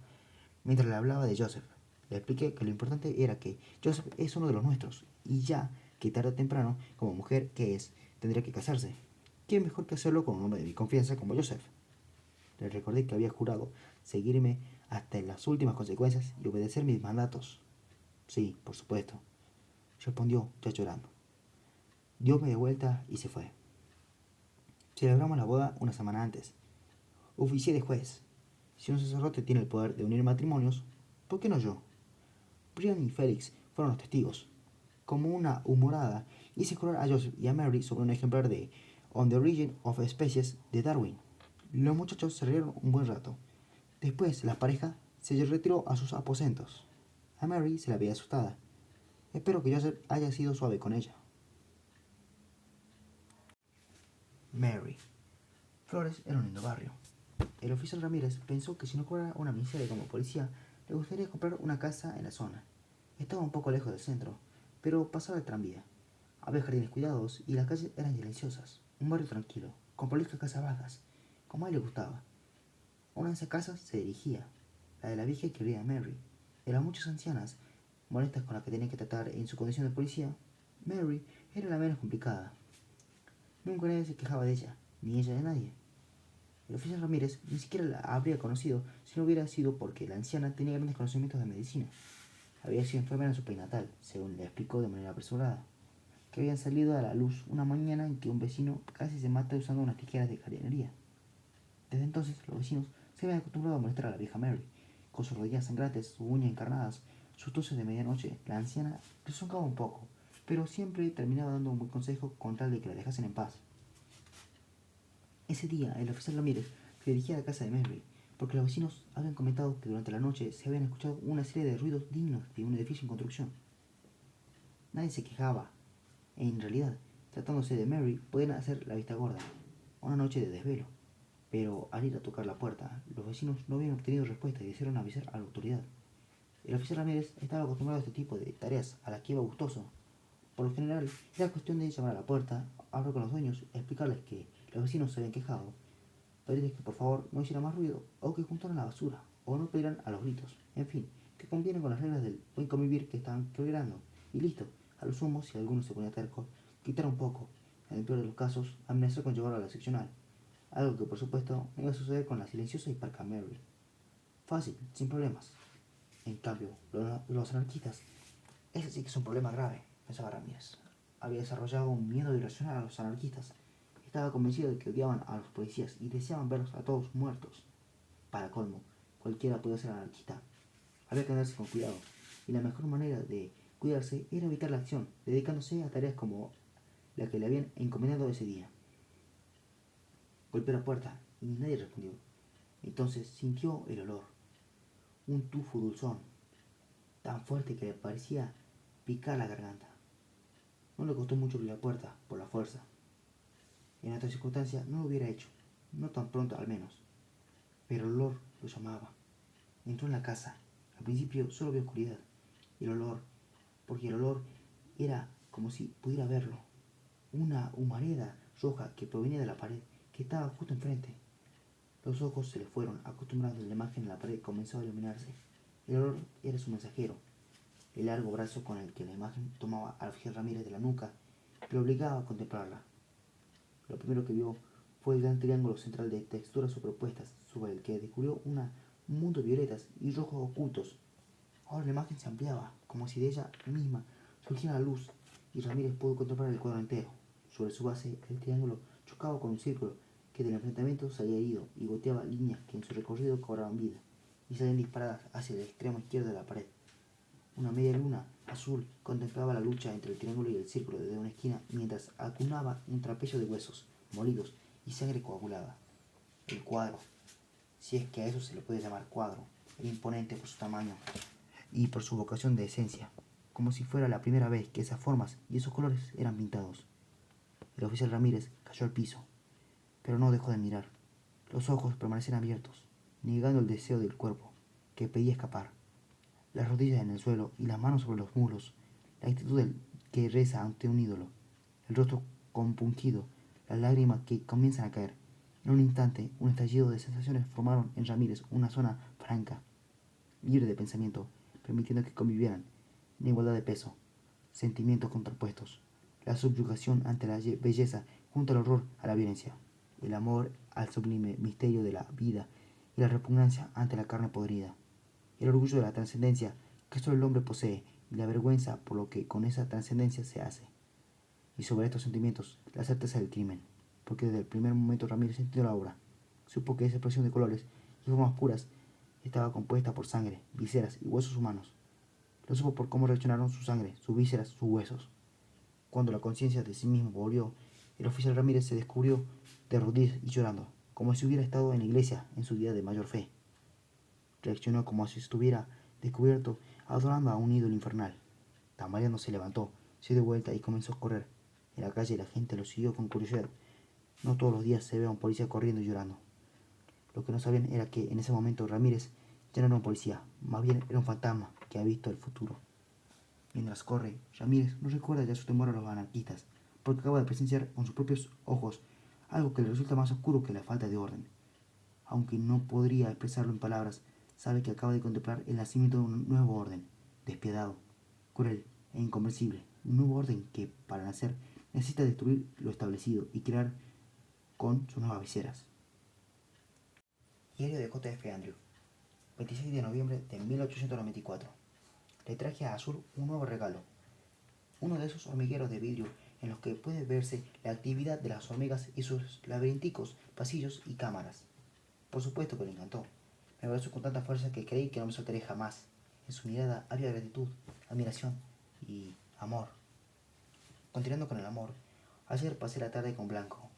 mientras le hablaba de Joseph. Le expliqué que lo importante era que Joseph es uno de los nuestros, y ya que tarde o temprano, como mujer que es, tendría que casarse. ¿Qué mejor que hacerlo con un hombre de mi confianza como Joseph? Le recordé que había jurado seguirme hasta en las últimas consecuencias y obedecer mis mandatos. Sí, por supuesto, respondió ya llorando. Dio media vuelta y se fue. Celebramos la boda una semana antes. Oficié de juez. Si un sacerdote tiene el poder de unir matrimonios, ¿por qué no yo? Brian y Félix fueron los testigos. Como una humorada, hice jurar a Joseph y a Mary sobre un ejemplar de On the Origin of Species de Darwin. Los muchachos se rieron un buen rato. Después la pareja se retiró a sus aposentos. A Mary se la veía asustada. Espero que Joseph haya sido suave con ella. Mary. Flores era un lindo barrio. El oficial Ramírez pensó que si no cobrara una miseria como policía, le gustaría comprar una casa en la zona. Estaba un poco lejos del centro, pero pasaba el tranvía. Había jardines cuidados y las calles eran silenciosas. Un barrio tranquilo, con prolijas casas bajas, como a él le gustaba. Una de esas casas se dirigía, la de la vieja y querida Mary. De las muchas ancianas, molestas con las que tenía que tratar en su condición de policía, Mary era la menos complicada. Nunca nadie se quejaba de ella. ni ella de nadie. El oficial Ramírez ni siquiera la habría conocido si no hubiera sido porque la anciana tenía grandes conocimientos de medicina. Había sido enfermera en su país natal, según le explicó de manera apresurada, que habían salido a la luz una mañana en que un vecino casi se mata usando unas tijeras de jardinería. Desde entonces, los vecinos se habían acostumbrado a molestar a la vieja Mary, con sus rodillas sangrantes, sus uñas encarnadas, sus toses de medianoche. La anciana rezongaba un poco, pero siempre terminaba dando un buen consejo con tal de que la dejasen en paz. Ese día, el oficial Ramírez se dirigía a la casa de Mary, porque los vecinos habían comentado que durante la noche se habían escuchado una serie de ruidos dignos de un edificio en construcción. Nadie se quejaba, e en realidad, tratándose de Mary, podían hacer la vista gorda, una noche de desvelo. Pero al ir a tocar la puerta, los vecinos no habían obtenido respuesta y decidieron avisar a la autoridad. El oficial Ramírez estaba acostumbrado a este tipo de tareas a las que iba gustoso. Por lo general, era cuestión de llamar a la puerta, hablar con los dueños, explicarles que los vecinos se habían quejado, pedirles que por favor no hicieran más ruido, o que juntaran la basura, o no pidieran a los gritos. En fin, que convienen con las reglas del buen convivir que estaban quebrando. Y listo, a lo sumo, si alguno se ponía terco, quitar un poco. En el peor de los casos, amenazar con llevarlo a la seccional. Algo que por supuesto no iba a suceder con la silenciosa y parca Mary. Fácil, sin problemas. En cambio, los anarquistas, ese sí que es un problema grave, pensaba Ramírez. Había desarrollado un miedo irracional a los anarquistas. Estaba convencido de que odiaban a los policías y deseaban verlos a todos muertos. Para colmo, cualquiera podía ser anarquista. Había que andarse con cuidado, y la mejor manera de cuidarse era evitar la acción, dedicándose a tareas como la que le habían encomendado ese día. Golpeó la puerta y nadie respondió. Entonces sintió el olor, un tufo dulzón, tan fuerte que le parecía picar la garganta. No le costó mucho abrir la puerta, por la fuerza. En otra circunstancia no lo hubiera hecho, no tan pronto al menos. Pero el olor lo llamaba. Entró en la casa. Al principio solo vio oscuridad. Y el olor, porque el olor era como si pudiera verlo. Una humareda roja que provenía de la pared, que estaba justo enfrente. Los ojos se le fueron, acostumbrando a la imagen en la pared comenzó a iluminarse. El olor era su mensajero. El largo brazo con el que la imagen tomaba al oficial Ramírez de la nuca lo obligaba a contemplarla. Lo primero que vio fue el gran triángulo central de texturas superpuestas, sobre el que descubrió un mundo de violetas y rojos ocultos. Ahora la imagen se ampliaba, como si de ella misma surgiera la luz, y Ramírez pudo contemplar el cuadro entero. Sobre su base, el triángulo chocaba con un círculo que del enfrentamiento se había ido y goteaba líneas que en su recorrido cobraban vida y salían disparadas hacia el extremo izquierdo de la pared. Una media luna azul contemplaba la lucha entre el triángulo y el círculo desde una esquina mientras acunaba un trapello de huesos molidos y sangre coagulada. El cuadro, si es que a eso se le puede llamar cuadro, era imponente por su tamaño y por su vocación de esencia, como si fuera la primera vez que esas formas y esos colores eran pintados. El oficial Ramírez cayó al piso, pero no dejó de mirar. Los ojos permanecían abiertos, negando el deseo del cuerpo, que pedía escapar. Las rodillas en el suelo y las manos sobre los muslos, la actitud del que reza ante un ídolo, el rostro compungido, las lágrimas que comienzan a caer. En un instante, un estallido de sensaciones formaron en Ramírez una zona franca, libre de pensamiento, permitiendo que convivieran, en igualdad de peso, sentimientos contrapuestos, la subyugación ante la belleza junto al horror a la violencia, el amor al sublime misterio de la vida y la repugnancia ante la carne podrida, el orgullo de la trascendencia que solo el hombre posee y la vergüenza por lo que con esa trascendencia se hace. Y sobre estos sentimientos, la certeza del crimen, porque desde el primer momento Ramírez sintió la obra, supo que esa expresión de colores y formas puras estaba compuesta por sangre, vísceras y huesos humanos. Lo supo por cómo reaccionaron su sangre, sus vísceras, sus huesos. Cuando la conciencia de sí mismo volvió, el oficial Ramírez se descubrió de rodillas y llorando, como si hubiera estado en la iglesia en su día de mayor fe. Reaccionó como si estuviera descubierto adorando a un ídolo infernal. Tambaleando se levantó, se dio vuelta y comenzó a correr. En la calle la gente lo siguió con curiosidad. No todos los días se ve a un policía corriendo y llorando. Lo que no sabían era que en ese momento Ramírez ya no era un policía, más bien era un fantasma que ha visto el futuro. Mientras corre, Ramírez no recuerda ya su temor a los anarquistas, porque acaba de presenciar con sus propios ojos algo que le resulta más oscuro que la falta de orden. Aunque no podría expresarlo en palabras, sabe que acaba de contemplar el nacimiento de un nuevo orden, despiadado, cruel e incomprensible. Un nuevo orden que, para nacer, necesita destruir lo establecido y crear con sus nuevas viseras. Diario de J.F. Andrew, 26 de noviembre de 1894. Le traje a Azul un nuevo regalo. Uno de esos hormigueros de vidrio en los que puede verse la actividad de las hormigas y sus laberínticos pasillos y cámaras. Por supuesto que le encantó. Me abrazó con tanta fuerza que creí que no me soltaría jamás. En su mirada había gratitud, admiración y amor. Continuando con el amor, ayer pasé la tarde con Blanco.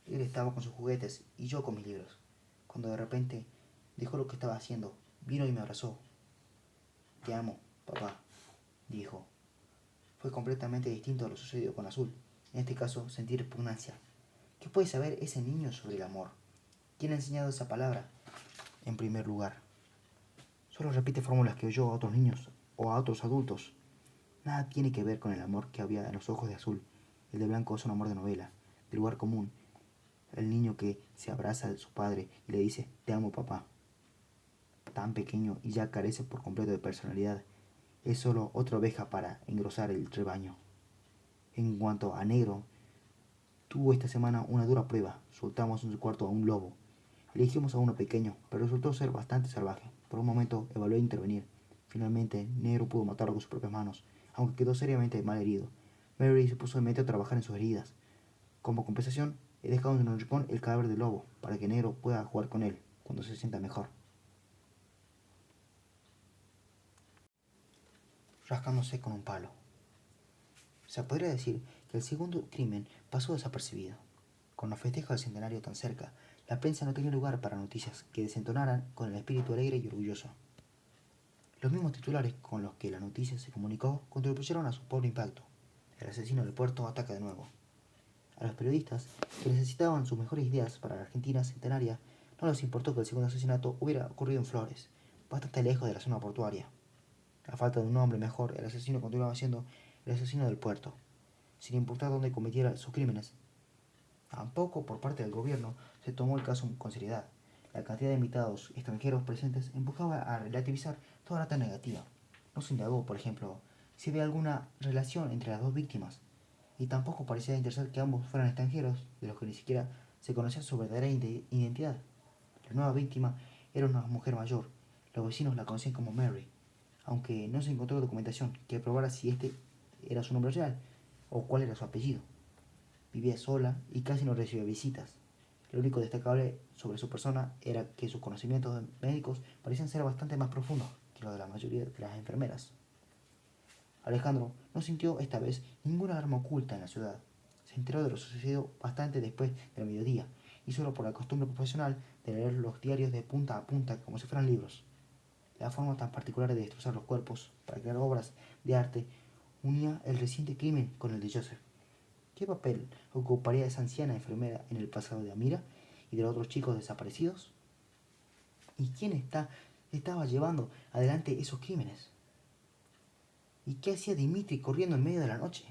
Él estaba con sus juguetes y yo con mis libros, cuando de repente dejó lo que estaba haciendo, vino y me abrazó. Te amo, papá, dijo. Fue completamente distinto a lo sucedido con Azul. En este caso, sentí repugnancia. ¿Qué puede saber ese niño sobre el amor? ¿Quién ha enseñado esa palabra? En primer lugar, solo repite fórmulas que oyó a otros niños o a otros adultos. Nada tiene que ver con el amor que había en los ojos de Azul. El de Blanco es un amor de novela, de lugar común. El niño que se abraza a su padre y le dice, te amo papá. Tan pequeño y ya carece por completo de personalidad. Es solo otra oveja para engrosar el rebaño. En cuanto a Negro, tuvo esta semana una dura prueba. Soltamos en su cuarto a un lobo. Elegimos a uno pequeño, pero resultó ser bastante salvaje. Por un momento evalué intervenir. Finalmente, Negro pudo matarlo con sus propias manos, aunque quedó seriamente mal herido. Mary se puso de mente a trabajar en sus heridas. Como compensación, he dejado en un rincón el cadáver del lobo, para que Negro pueda jugar con él cuando se sienta mejor. Rascándose con un palo. Se podría decir que el segundo crimen pasó desapercibido. Con los festejos del centenario tan cerca, la prensa no tenía lugar para noticias que desentonaran con el espíritu alegre y orgulloso. Los mismos titulares con los que la noticia se comunicó contribuyeron a su pobre impacto. El asesino del puerto ataca de nuevo. A los periodistas, que necesitaban sus mejores ideas para la Argentina centenaria, no les importó que el segundo asesinato hubiera ocurrido en Flores, bastante lejos de la zona portuaria. A falta de un nombre mejor, el asesino continuaba siendo el asesino del puerto, sin importar dónde cometiera sus crímenes. Tampoco por parte del gobierno se tomó el caso con seriedad. La cantidad de invitados extranjeros presentes empujaba a relativizar toda la data negativa. No se indagó, por ejemplo, si había alguna relación entre las dos víctimas, y tampoco parecía interesar que ambos fueran extranjeros, de los que ni siquiera se conocía su verdadera identidad. La nueva víctima era una mujer mayor. Los vecinos la conocían como Mary, aunque no se encontró documentación que probara si este era su nombre real o cuál era su apellido. Vivía sola y casi no recibía visitas. Lo único destacable sobre su persona era que sus conocimientos médicos parecían ser bastante más profundos que los de la mayoría de las enfermeras. Alejandro no sintió esta vez ninguna arma oculta en la ciudad. Se enteró de lo sucedido bastante después del mediodía, y solo por la costumbre profesional de leer los diarios de punta a punta como si fueran libros. La forma tan particular de destrozar los cuerpos para crear obras de arte unía el reciente crimen con el de Joseph. ¿Qué papel ocuparía esa anciana enfermera en el pasado de Amira y de los otros chicos desaparecidos? ¿Y quién estaba llevando adelante esos crímenes? ¿Y qué hacía Dimitri corriendo en medio de la noche?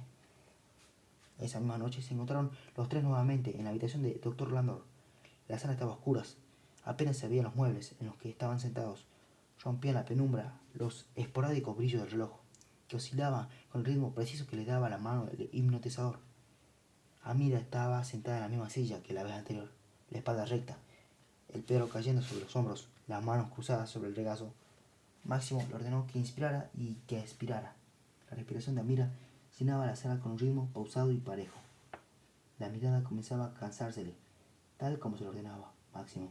Esa misma noche se encontraron los tres nuevamente en la habitación de Dr. Landor. La sala estaba a oscuras. Apenas se veían los muebles en los que estaban sentados. Rompían la penumbra los esporádicos brillos del reloj, que oscilaba con el ritmo preciso que le daba la mano del hipnotizador. Amira estaba sentada en la misma silla que la vez anterior, la espalda recta, el pelo cayendo sobre los hombros, las manos cruzadas sobre el regazo. Máximo le ordenó que inspirara y que expirara. La respiración de Amira llenaba la sala con un ritmo pausado y parejo. La mirada comenzaba a cansársele, tal como se lo ordenaba Máximo.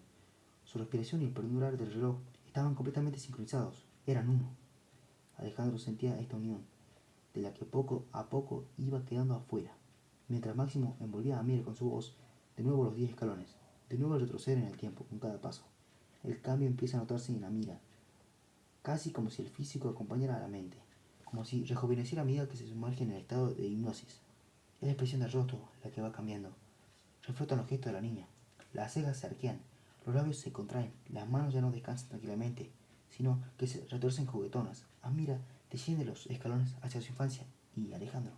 Su respiración y el perdurar del reloj estaban completamente sincronizados, eran uno. Alejandro sentía esta unión, de la que poco a poco iba quedando afuera, mientras Máximo envolvía a Amira con su voz. De nuevo los 10 escalones, de nuevo el retroceder en el tiempo con cada paso. El cambio empieza a notarse en la mira, casi como si el físico acompañara a la mente, como si rejuveneciera a medida que se sumerge en el estado de hipnosis. Es la expresión del rostro la que va cambiando. Reflotan los gestos de la niña. Las cejas se arquean, los labios se contraen, las manos ya no descansan tranquilamente, sino que se retuercen juguetonas. Amira desciende los escalones hacia su infancia y Alejandro,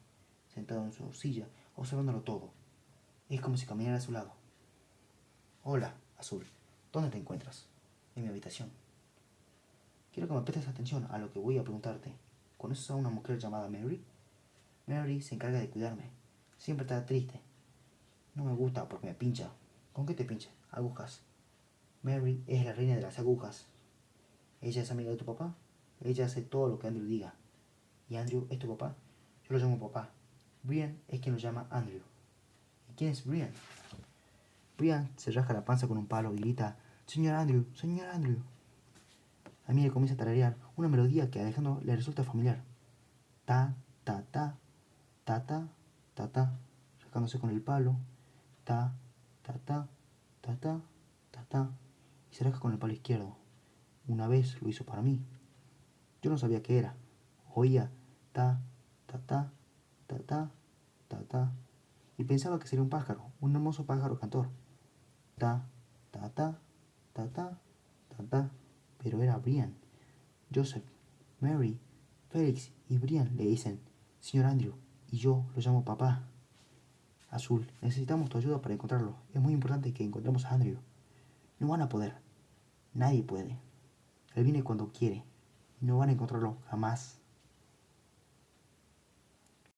sentado en su silla, observándolo todo. Es como si caminara a su lado. Hola, Azul. ¿Dónde te encuentras? En mi habitación. Quiero que me prestes atención a lo que voy a preguntarte. ¿Conoces a una mujer llamada Mary? Mary se encarga de cuidarme. Siempre está triste. No me gusta porque me pincha. ¿Con qué te pincha? Agujas. Mary es la reina de las agujas. Ella es amiga de tu papá. Ella hace todo lo que Andrew diga. ¿Y Andrew es tu papá? Yo lo llamo papá. Brian es quien lo llama Andrew. ¿Y quién es Brian? Brian se rasca la panza con un palo y grita: Señor Andrew, señor Andrew. A mí le comienza a tararear una melodía que a Alejandro le resulta familiar. Ta, ta, ta, ta, ta, ta, ta, rascándose con el palo. Ta, ta, ta, ta, ta, ta, ta. Y se rasca con el palo izquierdo. Una vez lo hizo para mí. Yo no sabía qué era. Oía ta, ta, ta, ta, ta, ta, ta. Y pensaba que sería un pájaro, un hermoso pájaro cantor. Ta, ta, ta, ta, ta, ta, ta. Pero era Brian. Joseph, Mary, Félix y Brian le dicen Señor Andrew, y yo lo llamo papá. Azul, necesitamos tu ayuda para encontrarlo. Es muy importante que encontremos a Andrew. No van a poder. Nadie puede. Él viene cuando quiere. Y no van a encontrarlo jamás.